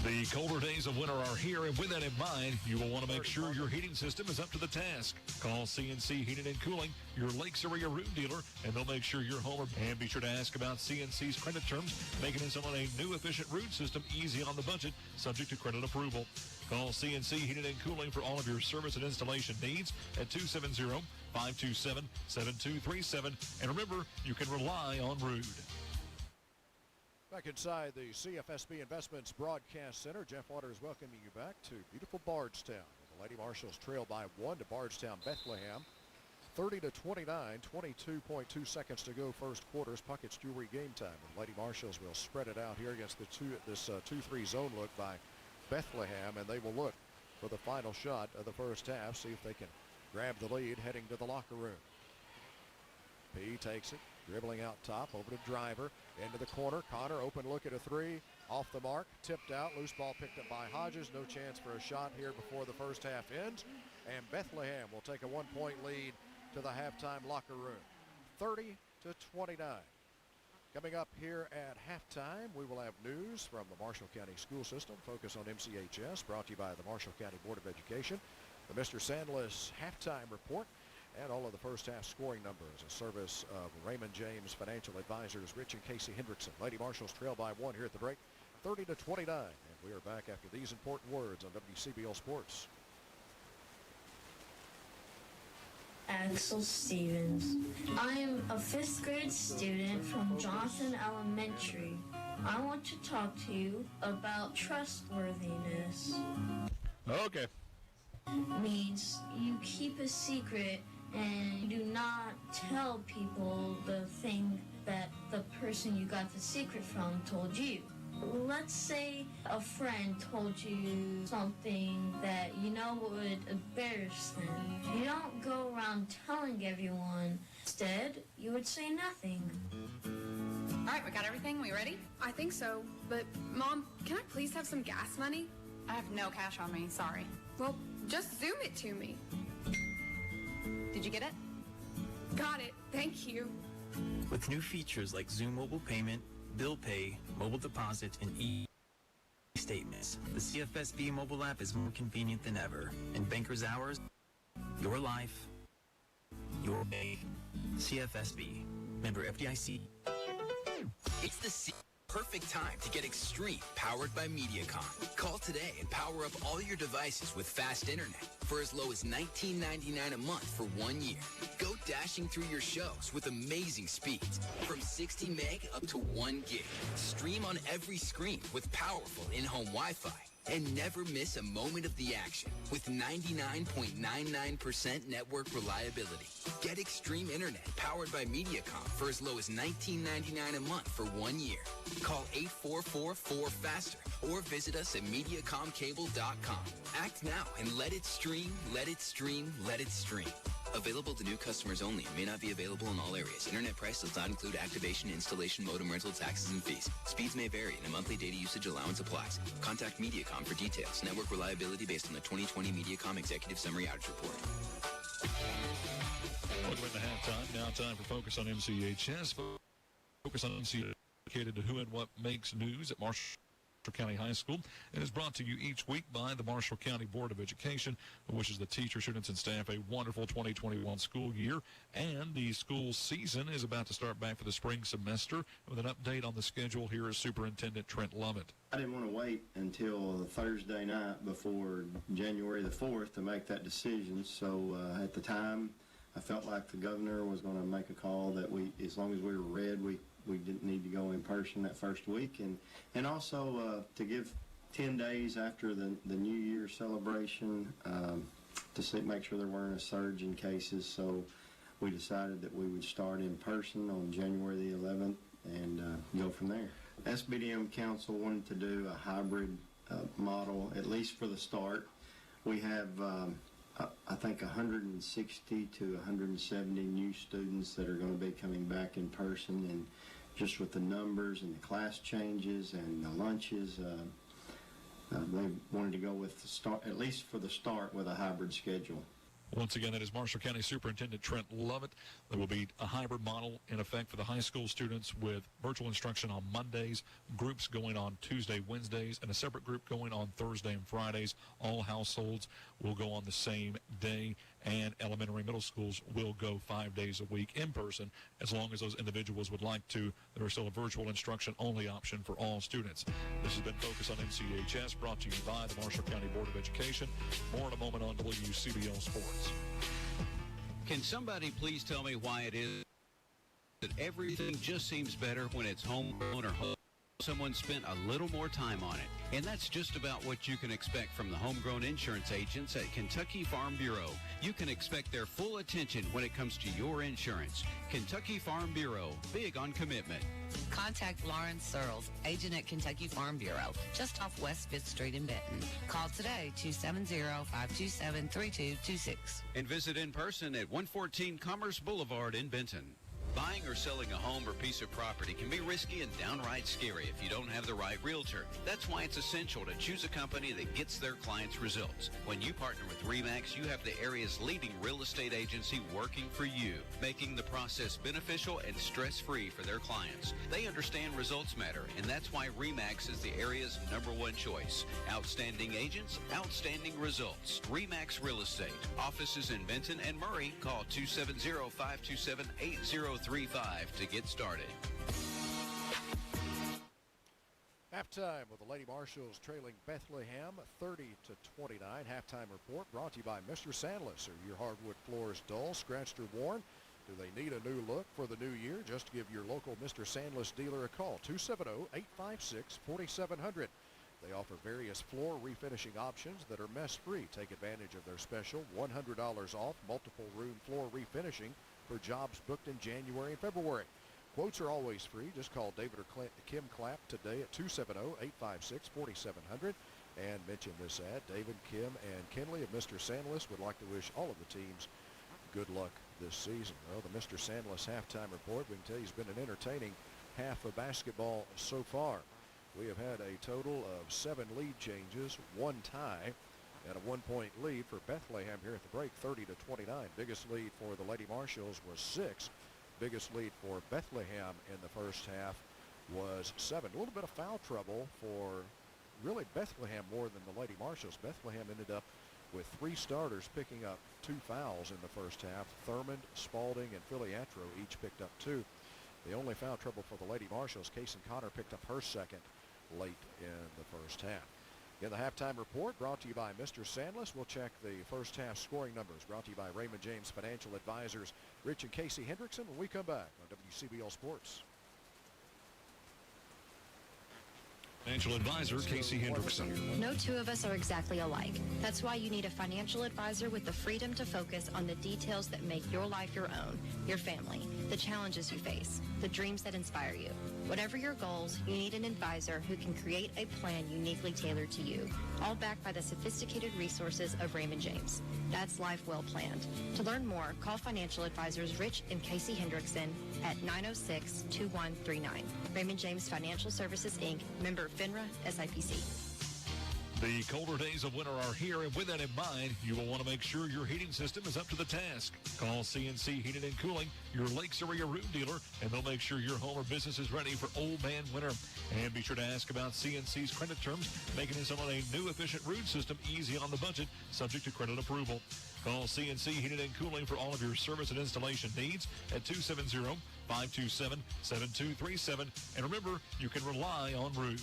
Speaker 3: The colder days of winter are here, and with that in mind, you will want to make sure your heating system is up to the task. Call CNC Heating and Cooling, your Lakes area room dealer, and they'll make sure your home. And be sure to ask about CNC's credit terms, making installing a new efficient root system easy on the budget, subject to credit approval. Call CNC Heating and Cooling for all of your service and installation needs at 270-527-7237. And remember, you can rely on Rude.
Speaker 1: Back inside the CFSB Investments Broadcast Center, Jeff Waters welcoming you back to beautiful Bardstown. The Lady Marshalls trail by 1 to Bardstown Bethlehem. 30-29, 22.2 seconds to go first quarters. Puckett's Jewelry game time. And Lady Marshalls will spread it out here against this 2-3 zone look by Bethlehem, and they will look for the final shot of the first half, see if they can grab the lead heading to the locker room. P takes it, dribbling out top, over to Driver, into the corner. Connor, open look at a 3, off the mark, tipped out, loose ball picked up by Hodges. No chance for a shot here before the first half ends, and Bethlehem will take a 1-point lead to the halftime locker room. 30-29. Coming up here at halftime, we will have news from the Marshall County School System. Focus on MCHS, brought to you by the Marshall County Board of Education. The Mr. Sandless halftime report and all of the first half scoring numbers. A service of Raymond James Financial Advisors, Rich and Casey Hendrickson. Lady Marshalls trail by 1 here at the break, 30-29. And we are back after these important words on WCBL Sports.
Speaker 12: Axel Stevens. I am a 5th grade student from Johnson Elementary. I want to talk to you about trustworthiness.
Speaker 7: Okay.
Speaker 12: Means you keep a secret and you do not tell people the thing that the person you got the secret from told you. Let's say a friend told you something that you know would embarrass them. You don't go around telling everyone. Instead, you would say nothing.
Speaker 13: All right, we got everything. We ready?
Speaker 14: I think so, but Mom, can I please have some gas money?
Speaker 13: I have no cash on me, sorry.
Speaker 14: Well, just Zoom it to me.
Speaker 13: Did you get it?
Speaker 14: Got it, thank you.
Speaker 15: With new features like Zoom Mobile Payment, Bill Pay, Mobile Deposit, and e-statements, the CFSB mobile app is more convenient than ever. And Banker's Hours, your life, your pay. CFSB. Member FDIC.
Speaker 6: It's the perfect time to get Extreme, powered by MediaCom. Call today and power up all your devices with fast internet for as low as $19.99 a month for 1 year. Go dashing through your shows with amazing speeds, from 60 meg up to 1 gig. Stream on every screen with powerful in-home Wi-Fi. And never miss a moment of the action with 99.99% network reliability. Get Extreme Internet powered by MediaCom for as low as $19.99 a month for 1 year. Call 844-4FASTER or visit us at MediacomCable.com. Act now and let it stream, let it stream, let it stream. Available to new customers only. May not be available in all areas. Internet price does not include activation, installation, modem rental, taxes, and fees. Speeds may vary and a monthly data usage allowance applies. Contact MediaCom for details. Network reliability based on the 2020 MediaCom Executive Summary Outage Report.
Speaker 3: Welcome into halftime. Now time for Focus on MCHS. Focus on MCHS, dedicated to who and what makes news at Marshall County High School, and is brought to you each week by the Marshall County Board of Education, who wishes the teachers, students, and staff a wonderful 2021 school year. And the school season is about to start back for the spring semester. With an update on the schedule, here is Superintendent Trent Lovett.
Speaker 16: I didn't want to wait until Thursday night before January the 4th to make that decision. So at the time, I felt like the governor was going to make a call that as long as we were red, we didn't need to go in person that first week, and also to give 10 days after the New Year's celebration to make sure there weren't a surge in cases. So we decided that we would start in person on January the 11th and go from there. SBDM Council wanted to do a hybrid model, at least for the start. We have I think 160 to 170 new students that are going to be coming back in person, and just with the numbers and the class changes and the lunches, they wanted to go with the start, at least for the start, with a hybrid schedule.
Speaker 3: Once again, that is Marshall County Superintendent Trent Lovett. There will be a hybrid model in effect for the high school students, with virtual instruction on Mondays, groups going on Tuesday, Wednesdays, and a separate group going on Thursday and Fridays. All households will go on the same day, and elementary middle schools will go 5 days a week in person, as long as those individuals would like to. There is still a virtual instruction only option for all students. This has been Focus on MCHS, brought to you by the Marshall County Board of Education. More in a moment on WCBL Sports.
Speaker 5: Can somebody please tell me why it is that everything just seems better when it's homegrown or someone spent a little more time on it? And that's just about what you can expect from the homegrown insurance agents at Kentucky Farm Bureau. You can expect their full attention when it comes to your insurance. Kentucky Farm Bureau, big on commitment.
Speaker 17: Contact Lauren Searles, agent at Kentucky Farm Bureau, just off West 5th Street in Benton. Call today, 270-527-3226.
Speaker 5: And visit in person at 114 Commerce Boulevard in Benton. Buying or selling a home or piece of property can be risky and downright scary if you don't have the right realtor. That's why it's essential to choose a company that gets their clients results. When you partner with RE/MAX, you have the area's leading real estate agency working for you, making the process beneficial and stress-free for their clients. They understand results matter, and that's why RE/MAX is the area's #1 choice. Outstanding agents, outstanding results. RE/MAX Real Estate. Offices in Benton and Murray. Call 270-527-8035 to get started.
Speaker 1: Halftime with the Lady Marshals trailing Bethlehem 30-29. Halftime report brought to you by Mr. Sandless. Are your hardwood floors dull, scratched, or worn? Do they need a new look for the new year? Just give your local Mr. Sandless dealer a call, 270-856-4700. They offer various floor refinishing options that are mess-free. Take advantage of their special $100 off multiple room floor refinishing for jobs booked in January and February. Quotes are always free. Just call David or Kim Clapp today at 270-856-4700 and mention this ad. David, Kim, and Kenley of Mr. Sandless would like to wish all of the teams good luck this season. Well, the Mr. Sandless halftime report, we can tell you, has been an entertaining half of basketball so far. We have had a total of 7 lead changes, 1 tie, and a 1-point lead for Bethlehem here at the break, 30-29. Biggest lead for the Lady Marshals was 6. Biggest lead for Bethlehem in the first half was 7. A little bit of foul trouble for really Bethlehem more than the Lady Marshals. Bethlehem ended up with 3 starters picking up 2 fouls in the first half. Thurmond, Spalding, and Filiatro each picked up 2. The only foul trouble for the Lady Marshals, Kaysen Connor picked up her second late in the first half. In the halftime report brought to you by Mr. Sandless, we'll check the first half scoring numbers brought to you by Raymond James Financial Advisors, Rich and Casey Hendrickson, when we come back on WCBL Sports.
Speaker 3: Financial advisor Casey Hendrickson.
Speaker 18: No two of us are exactly alike. That's why you need a financial advisor with the freedom to focus on the details that make your life your own, your family, the challenges you face, the dreams that inspire you. Whatever your goals, you need an advisor who can create a plan uniquely tailored to you, all backed by the sophisticated resources of Raymond James. That's life well planned. To learn more, call financial advisors Rich and Casey Hendrickson at 906-2139. Raymond James Financial Services, Inc., member FINRA, SIPC.
Speaker 3: The colder days of winter are here, and with that in mind, you will want to make sure your heating system is up to the task. Call CNC Heating and Cooling, your Lakes area room dealer, and they'll make sure your home or business is ready for old man winter. And be sure to ask about CNC's credit terms, making installing a new efficient room system easy on the budget, subject to credit approval. Call CNC Heating and Cooling for all of your service and installation needs at 270-527-7237. And remember, you can rely on Rude.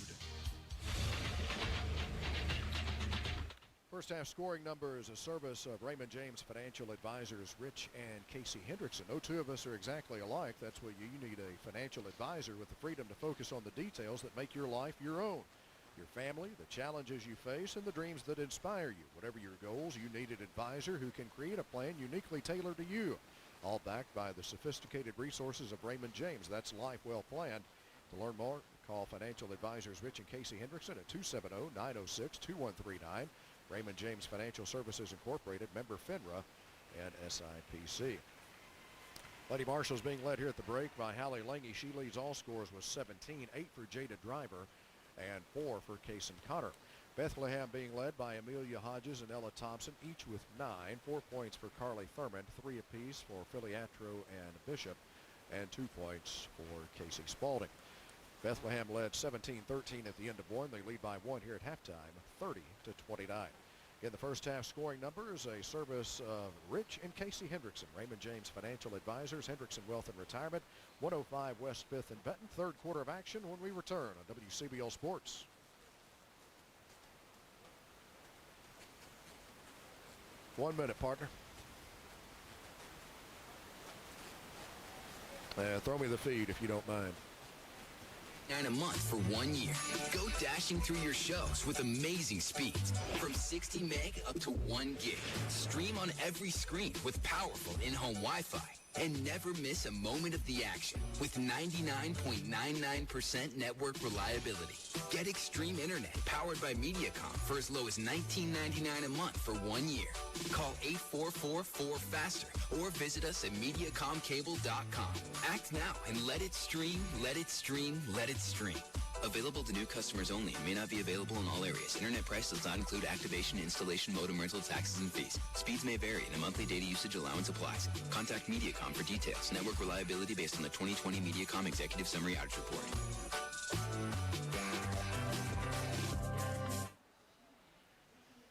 Speaker 1: First half scoring numbers, a service of Raymond James Financial Advisors, Rich and Casey Hendrickson. No two of us are exactly alike. That's why you need a financial advisor with the freedom to focus on the details that make your life your own. Your family, the challenges you face, and the dreams that inspire you. Whatever your goals, you need an advisor who can create a plan uniquely tailored to you. All backed by the sophisticated resources of Raymond James. That's life well planned. To learn more, call financial advisors Rich and Casey Hendrickson at 270-906-2139. Raymond James Financial Services Incorporated, member FINRA and SIPC. Lady Marshals being led here at the break by Hallie Lange. She leads all scores with 17, 8 for Jada Driver and 4 for Kaysen Connor. Bethlehem being led by Amelia Hodges and Ella Thompson, each with 9. 4 points for Carly Thurmond, 3 apiece for Filiatro and Bishop, and 2 points for Casey Spalding. Bethlehem led 17-13 at the end of 1. They lead by 1 here at halftime, 30-29. In the first half scoring numbers, a service of Rich and Casey Hendrickson, Raymond James Financial Advisors, Hendrickson Wealth and Retirement, 105 West 5th and Benton. Third quarter of action when we return on WCBL Sports. One minute, partner. Throw me the feed if you don't mind.
Speaker 6: $9 a month for 1 year. Go dashing through your shows with amazing speeds. From 60 meg up to 1 gig. Stream on every screen with powerful in-home Wi-Fi. And never miss a moment of the action with 99.99% network reliability. Get extreme internet powered by MediaCom for as low as $19.99 a month for 1 year. Call 844-4FASTER or visit us at MediacomCable.com. Act now and let it stream, let it stream, let it stream. Available to new customers only and may not be available in all areas. Internet price does not include activation, installation, modem rental, taxes, and fees. Speeds may vary and a monthly data usage allowance applies. Contact MediaCom for details. Network reliability based on the 2020 MediaCom Executive Summary Outage Report.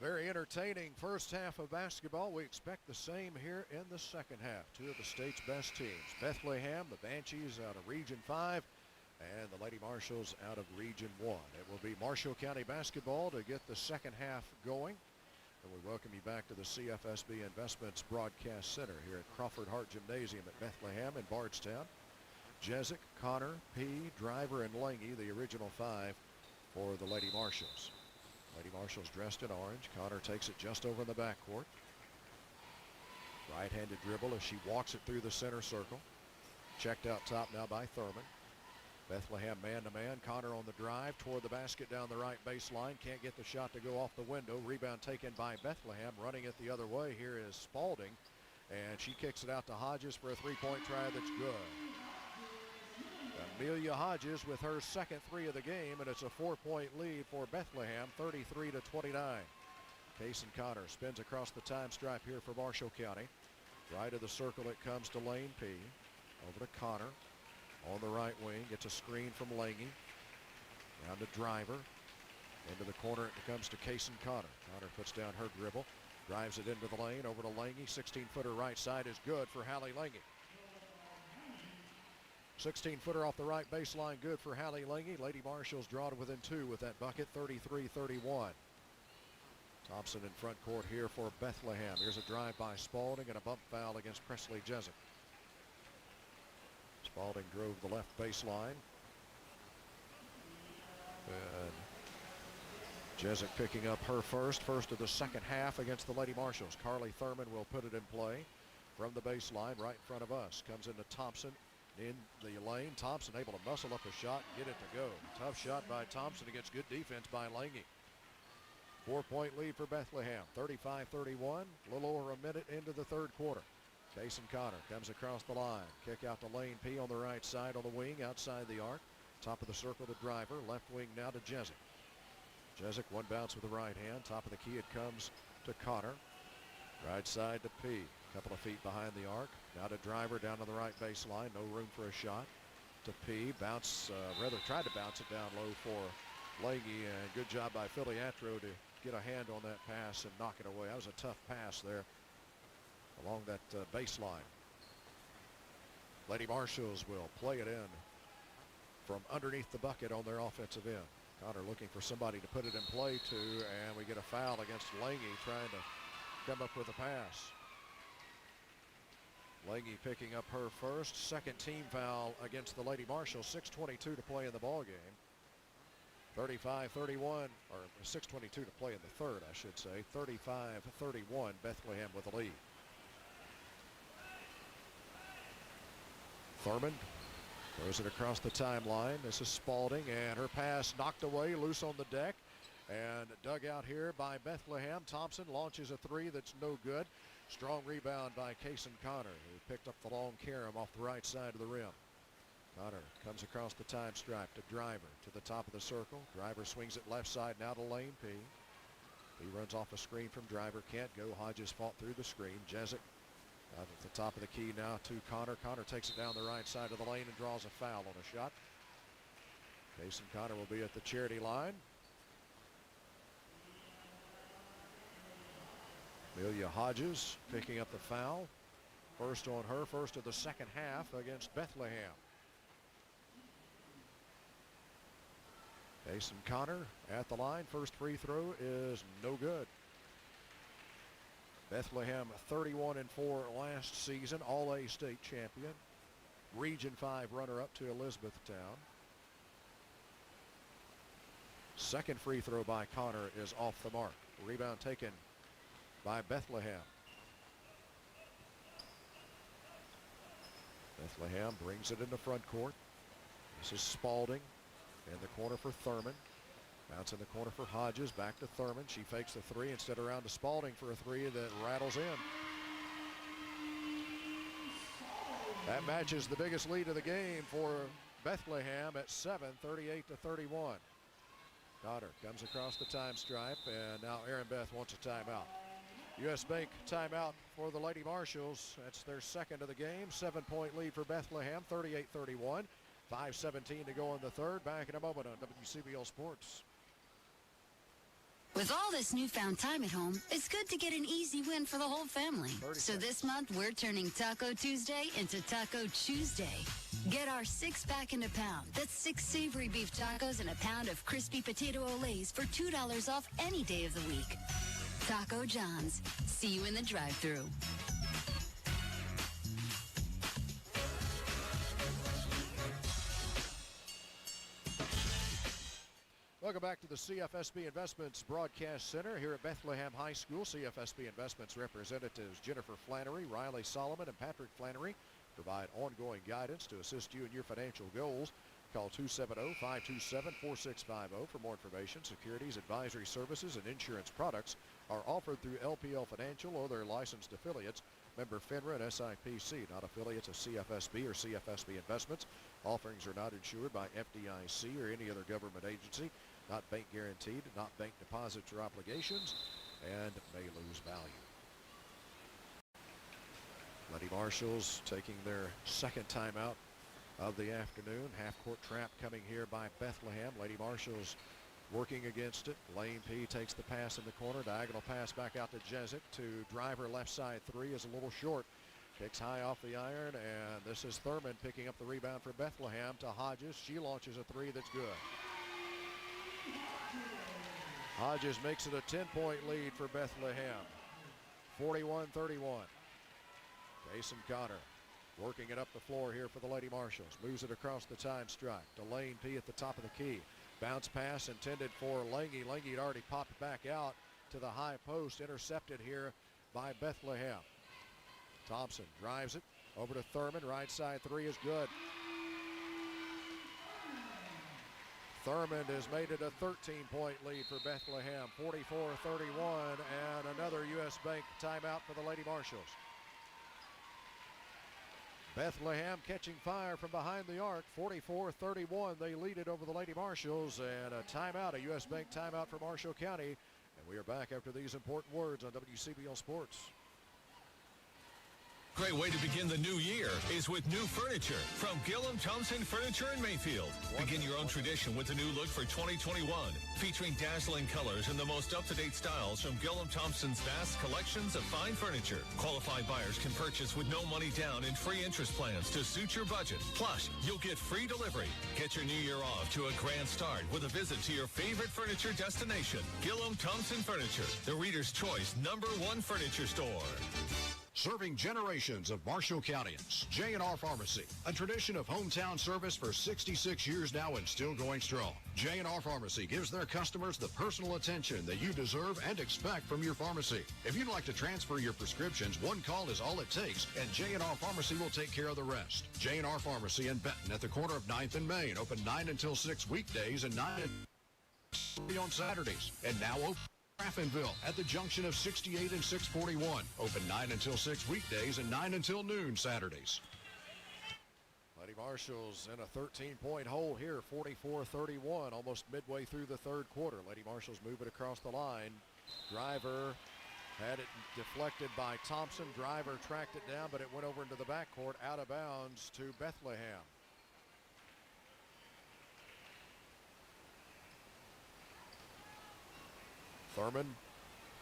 Speaker 1: Very entertaining first half of basketball. We expect the same here in the second half. Two of the state's best teams. Bethlehem, the Banshees out of Region 5, and the Lady Marshals out of Region 1. It will be Marshall County basketball to get the second half going. And we welcome you back to the CFSB Investments Broadcast Center here at Crawford Hart Gymnasium at Bethlehem in Bardstown. Jezik, Connor, P, Driver, and Lange, the original five for the Lady Marshals. Lady Marshals dressed in orange. Connor takes it just over in the backcourt. Right-handed dribble as she walks it through the center circle. Checked out top now by Thurman. Bethlehem man-to-man. Connor on the drive toward the basket down the right baseline. Can't get the shot to go off the window. Rebound taken by Bethlehem. Running it the other way here is Spalding. And she kicks it out to Hodges for a three-point try that's good. Amelia Hodges with her second three of the game, and it's a 4-point lead for Bethlehem, 33-29. Kaysen Connor spins across the time stripe here for Marshall County. Right of the circle it comes to Lane P. Over to Connor. On the right wing, gets a screen from Lange. Down to Driver. Into the corner it comes to Kaysen Connor. Connor puts down her dribble. Drives it into the lane. Over to Lange. 16-footer right side is good for Hallie Lange. 16-footer off the right baseline, good for Hallie Lange. Lady Marshals draw to within two with that bucket, 33-31. Thompson in front court here for Bethlehem. Here's a drive by Spalding and a bump foul against Presley Jezik. Spalding drove the left baseline. And Jezik picking up her first of the second half against the Lady Marshals. Carly Thurman will put it in play from the baseline right in front of us. Comes into Thompson in the lane. Thompson able to muscle up a shot and get it to go. Tough shot by Thompson against good defense by Lange. 4-point lead for Bethlehem, 35-31. A little over a minute into the third quarter. Kaysen Connor comes across the line. Kick out to Lane P on the right side on the wing, outside the arc. Top of the circle to Driver. Left wing now to Jezik. Jezik one bounce with the right hand. Top of the key it comes to Connor. Right side to P. Couple of feet behind the arc. Now to Driver down to the right baseline. No room for a shot. To P. Bounce, tried to bounce it down low for Lange. And good job by Filiatro to get a hand on that pass and knock it away. That was a tough pass there along that baseline. Lady Marshals will play it in from underneath the bucket on their offensive end. Connor looking for somebody to put it in play to, and we get a foul against Lange trying to come up with a pass. Lange picking up her first, second team foul against the Lady Marshals. 6:22 to play in the ball game. 35-31, or 6:22 to play in the third, I should say. 35-31, Bethlehem with the lead. Thurman throws it across the timeline. This is Spalding, and her pass knocked away, loose on the deck, and dug out here by Bethlehem. Thompson launches a three that's no good. Strong rebound by Kaysen Connor, who picked up the long carom off the right side of the rim. Connor comes across the time stripe to Driver to the top of the circle. Driver swings it left side now to Lane P. He runs off a screen from Driver, can't go. Hodges fought through the screen. Jezik out at the top of the key now to Connor. Connor takes it down the right side of the lane and draws a foul on a shot. Kaysen Connor will be at the charity line. Amelia Hodges picking up the foul. First on her, first of the second half against Bethlehem. Kaysen Connor at the line. First free throw is no good. Bethlehem 31-4 last season, All-A state champion. Region 5 runner-up to Elizabethtown. Second free throw by Connor is off the mark. Rebound taken by Bethlehem. Bethlehem brings it into front court. This is Spalding in the corner for Thurman. Bounce in the corner for Hodges. Back to Thurman. She fakes the three instead around to Spalding for a three that rattles in. That matches the biggest lead of the game for Bethlehem at 7, 38-31. Cotter comes across the time stripe, and now Aaron Beth wants a timeout. U.S. Bank timeout for the Lady Marshals. That's their second of the game. 7-point lead for Bethlehem, 38-31. 5:17 to go in the third. Back in a moment on WCBL Sports.
Speaker 19: With all this newfound time at home, it's good to get an easy win for the whole family. So this month, we're turning Taco Tuesday into Taco Tuesday. Get our 6-pack and a pound. That's 6 savory beef tacos and a pound of crispy potato olays for $2 off any day of the week. Taco John's. See you in the drive-thru.
Speaker 1: Welcome back to the CFSB Investments Broadcast Center here at Bethlehem High School. CFSB Investments representatives Jennifer Flannery, Riley Solomon, and Patrick Flannery provide ongoing guidance to assist you in your financial goals. Call 270-527-4650 for more information. Securities, advisory services, and insurance products are offered through LPL Financial or their licensed affiliates. Member FINRA and SIPC, not affiliates of CFSB or CFSB Investments. Offerings are not insured by FDIC or any other government agency. Not bank guaranteed, not bank deposits or obligations, and may lose value. Lady Marshals taking their second timeout of the afternoon. Half-court trap coming here by Bethlehem. Lady Marshals working against it. Lane P takes the pass in the corner. Diagonal pass back out to Jezik. To driver left side three is a little short. Kicks high off the iron, and this is Thurman picking up the rebound for Bethlehem to Hodges. She launches a three that's good. Hodges makes it a 10-point lead for Bethlehem. 41-31. Jason Cotter working it up the floor here for the Lady Marshals. Moves it across the time stripe to Lane P at the top of the key. Bounce pass intended for Lange. Lange had already popped back out to the high post. Intercepted here by Bethlehem. Thompson drives it over to Thurman. Right side three is good. Thurman has made it a 13-point lead for Bethlehem. 44-31, and another U.S. Bank timeout for the Lady Marshals. Bethlehem catching fire from behind the arc. 44-31. They lead it over the Lady Marshals, and a timeout, a U.S. Bank timeout for Marshall County. And we are back after these important words on WCBL Sports.
Speaker 3: Great way to begin the new year is with new furniture from Gillum Thompson Furniture in Mayfield. Begin your own tradition with a new look for 2021, featuring dazzling colors and the most up-to-date styles from Gillum Thompson's vast collections of fine furniture. Qualified buyers can purchase with no money down and free interest plans to suit your budget. Plus, you'll get free delivery. Get your new year off to a grand start with a visit to your favorite furniture destination, Gillum Thompson Furniture, the Reader's Choice #1 furniture store.
Speaker 10: Serving generations of Marshall Countyans, J&R Pharmacy, a tradition of hometown service for 66 years now and still going strong. J&R Pharmacy gives their customers the personal attention that you deserve and expect from your pharmacy. If you'd like to transfer your prescriptions, one call is all it takes, and J&R Pharmacy will take care of the rest. J&R Pharmacy in Benton at the corner of 9th and Main, open 9 until 6 weekdays and 9 on Saturdays, and now open Graffinville at the junction of 68 and 641. Open 9 until 6 weekdays and 9 until noon Saturdays.
Speaker 1: Lady Marshals in a 13-point hole here, 44-31, almost midway through the third quarter. Lady Marshals move it across the line. Driver had it deflected by Thompson. Driver tracked it down, but it went over into the backcourt, out of bounds to Bethlehem. Thurman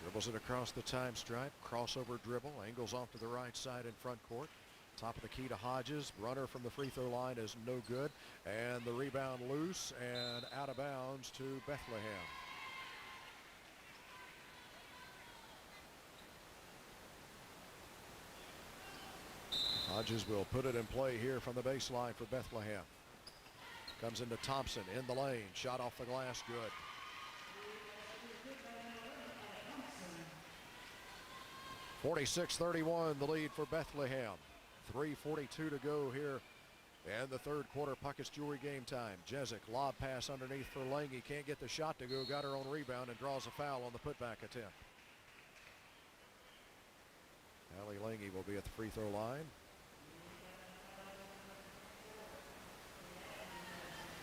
Speaker 1: dribbles it across the time stripe, crossover dribble, angles off to the right side in front court. Top of the key to Hodges. Runner from the free throw line is no good, and the rebound loose and out of bounds to Bethlehem. Hodges will put it in play here from the baseline for Bethlehem. Comes into Thompson in the lane, shot off the glass, good. 46-31, the lead for Bethlehem. 3:42 to go here in the third quarter. Puckett's Jewelry game time. Jezik, lob pass underneath for Lange. Can't get the shot to go. Got her own rebound and draws a foul on the putback attempt. Allie Lange will be at the free throw line.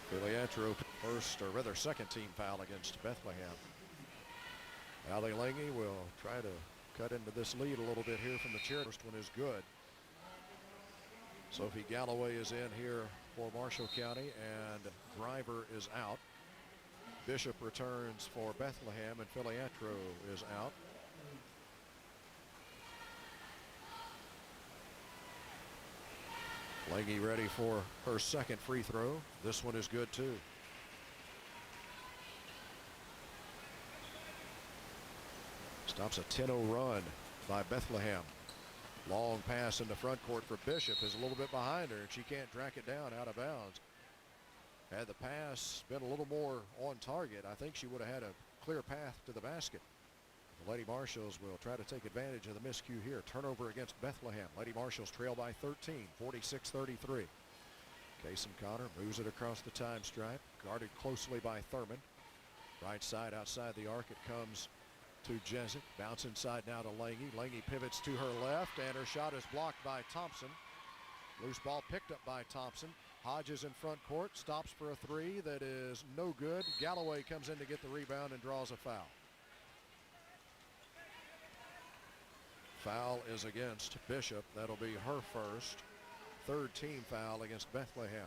Speaker 1: Filiatro, first, or rather second team foul against Bethlehem. Allie Lange will try to cut into this lead a little bit here from the chair. First one is good. Sophie Galloway is in here for Marshall County, and Driver is out. Bishop returns for Bethlehem, and Filiatro is out. Lange ready for her second free throw. This one is good too. Stops a 10-0 run by Bethlehem. Long pass in the front court for Bishop is a little bit behind her, and she can't track it down out of bounds. Had the pass been a little more on target, I think she would have had a clear path to the basket. The Lady Marshalls will try to take advantage of the miscue here. Turnover against Bethlehem. Lady Marshalls trail by 13, 46-33. Kaysen Connor moves it across the time stripe, guarded closely by Thurman. Right side outside the arc, it comes to Jezik. Bounce inside now to Lange. Lange pivots to her left, and her shot is blocked by Thompson. Loose ball picked up by Thompson. Hodges in front court, stops for a three that is no good. Galloway comes in to get the rebound and draws a foul. Foul is against Bishop. That'll be her first. Third team foul against Bethlehem.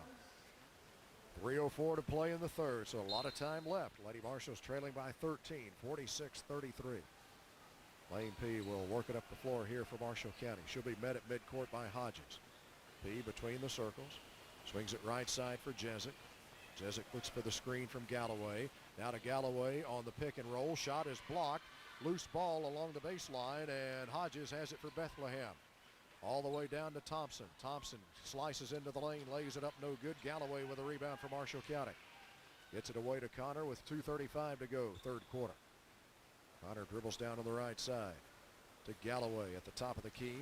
Speaker 1: 3:04 to play in the third, so a lot of time left. Lady Marshall's trailing by 13, 46-33. Lane P will work it up the floor here for Marshall County. She'll be met at midcourt by Hodges. P between the circles. Swings it right side for Jezik. Jezik looks for the screen from Galloway. Now to Galloway on the pick and roll. Shot is blocked. Loose ball along the baseline, and Hodges has it for Bethlehem. All the way down to Thompson. Thompson slices into the lane, lays it up, no good. Galloway with a rebound for Marshall County. Gets it away to Connor with 2:35 to go, third quarter. Connor dribbles down on the right side to Galloway at the top of the key.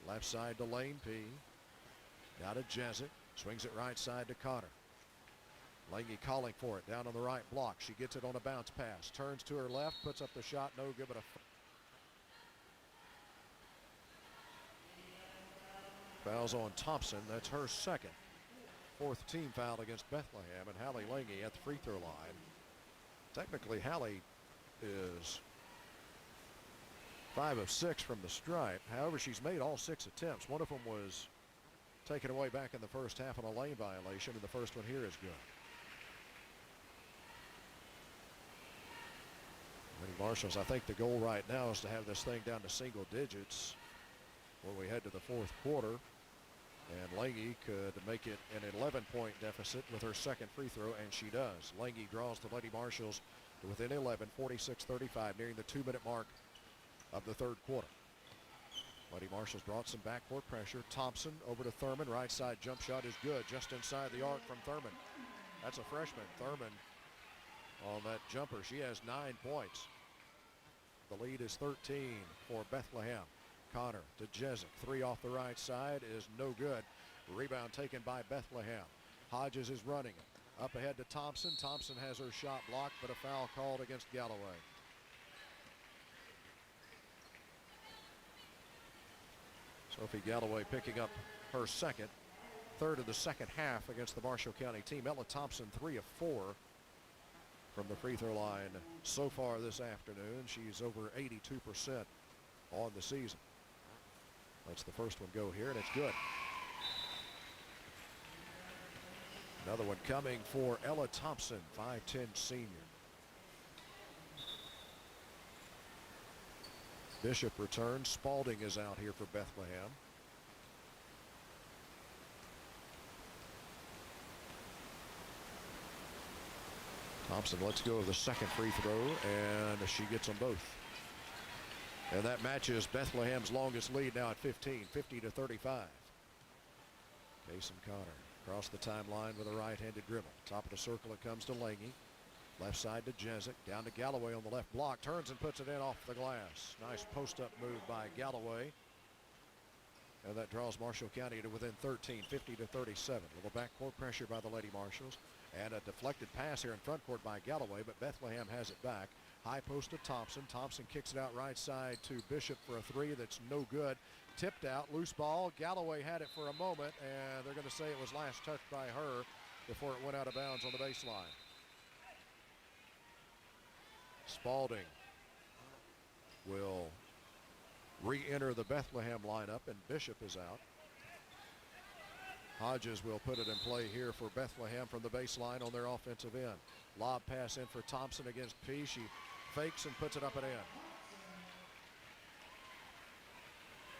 Speaker 1: Left side to Lane P. Now to Jezik. Swings it right side to Connor. Lange calling for it down on the right block. She gets it on a bounce pass. Turns to her left, puts up the shot, no good, but a foul's on Thompson. That's her second. Fourth team foul against Bethlehem, and Hallie Lange at the free throw line. Technically, Hallie is 5 of 6 from the stripe. However, she's made all 6 attempts. One of them was taken away back in the first half on a lane violation, and the first one here is good. Lady Marshalls, I think the goal right now is to have this thing down to single digits when we head to the fourth quarter. And Lange could make it an 11-point deficit with her second free throw, and she does. Lange draws the Lady Marshalls to within 11, 46-35, nearing the 2-minute mark of the third quarter. Lady Marshalls brought some backcourt pressure. Thompson over to Thurman. Right side jump shot is good, just inside the arc from Thurman. That's a freshman. Thurman on that jumper. She has 9 points. The lead is 13 for Bethlehem. Connor to Jezik. 3 off the right side is no good. Rebound taken by Bethlehem. Hodges is running it. Up ahead to Thompson. Thompson has her shot blocked, but a foul called against Galloway. Sophie Galloway picking up her second. Third of the second half against the Marshall County team. Ella Thompson 3 of 4 from the free throw line so far this afternoon. She's over 82% on the season. Let's the first one go here, and it's good. Another one coming for Ella Thompson, 5'10" senior. Bishop returns. Spalding is out here for Bethlehem. Thompson lets go of the second free throw, and she gets them both. And that matches Bethlehem's longest lead now at 15, 50-35. Kaysen Connor across the timeline with a right-handed dribble. Top of the circle, it comes to Lange. Left side to Jezik. Down to Galloway on the left block. Turns and puts it in off the glass. Nice post-up move by Galloway. And that draws Marshall County to within 13, 50-37. Little backcourt pressure by the Lady Marshalls. And a deflected pass here in front court by Galloway, but Bethlehem has it back. High post to Thompson. Thompson kicks it out right side to Bishop for a three that's no good. Tipped out, loose ball. Galloway had it for a moment, and they're going to say it was last touched by her before it went out of bounds on the baseline. Spalding will re-enter the Bethlehem lineup, and Bishop is out. Hodges will put it in play here for Bethlehem from the baseline on their offensive end. Lob pass in for Thompson against P. She fakes and puts it up and in.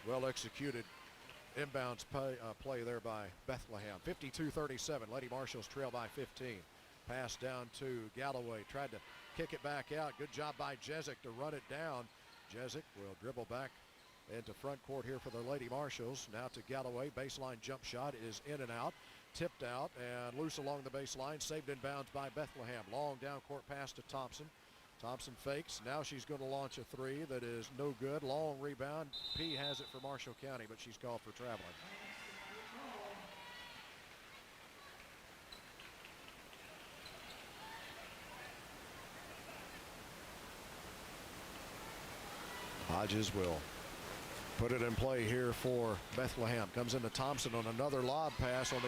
Speaker 1: Well executed inbounds play there by Bethlehem. 52-37. Lady Marshalls trail by 15. Pass down to Galloway. Tried to kick it back out. Good job by Jezik to run it down. Jezik will dribble back into front court here for the Lady Marshalls. Now to Galloway. Baseline jump shot is in and out. Tipped out and loose along the baseline. Saved in bounds by Bethlehem. Long down court pass to Thompson. Thompson fakes. Now she's going to launch a three that is no good. Long rebound. P has it for Marshall County, but she's called for traveling. Hodges will put it in play here for Bethlehem. Comes into Thompson on another lob pass on the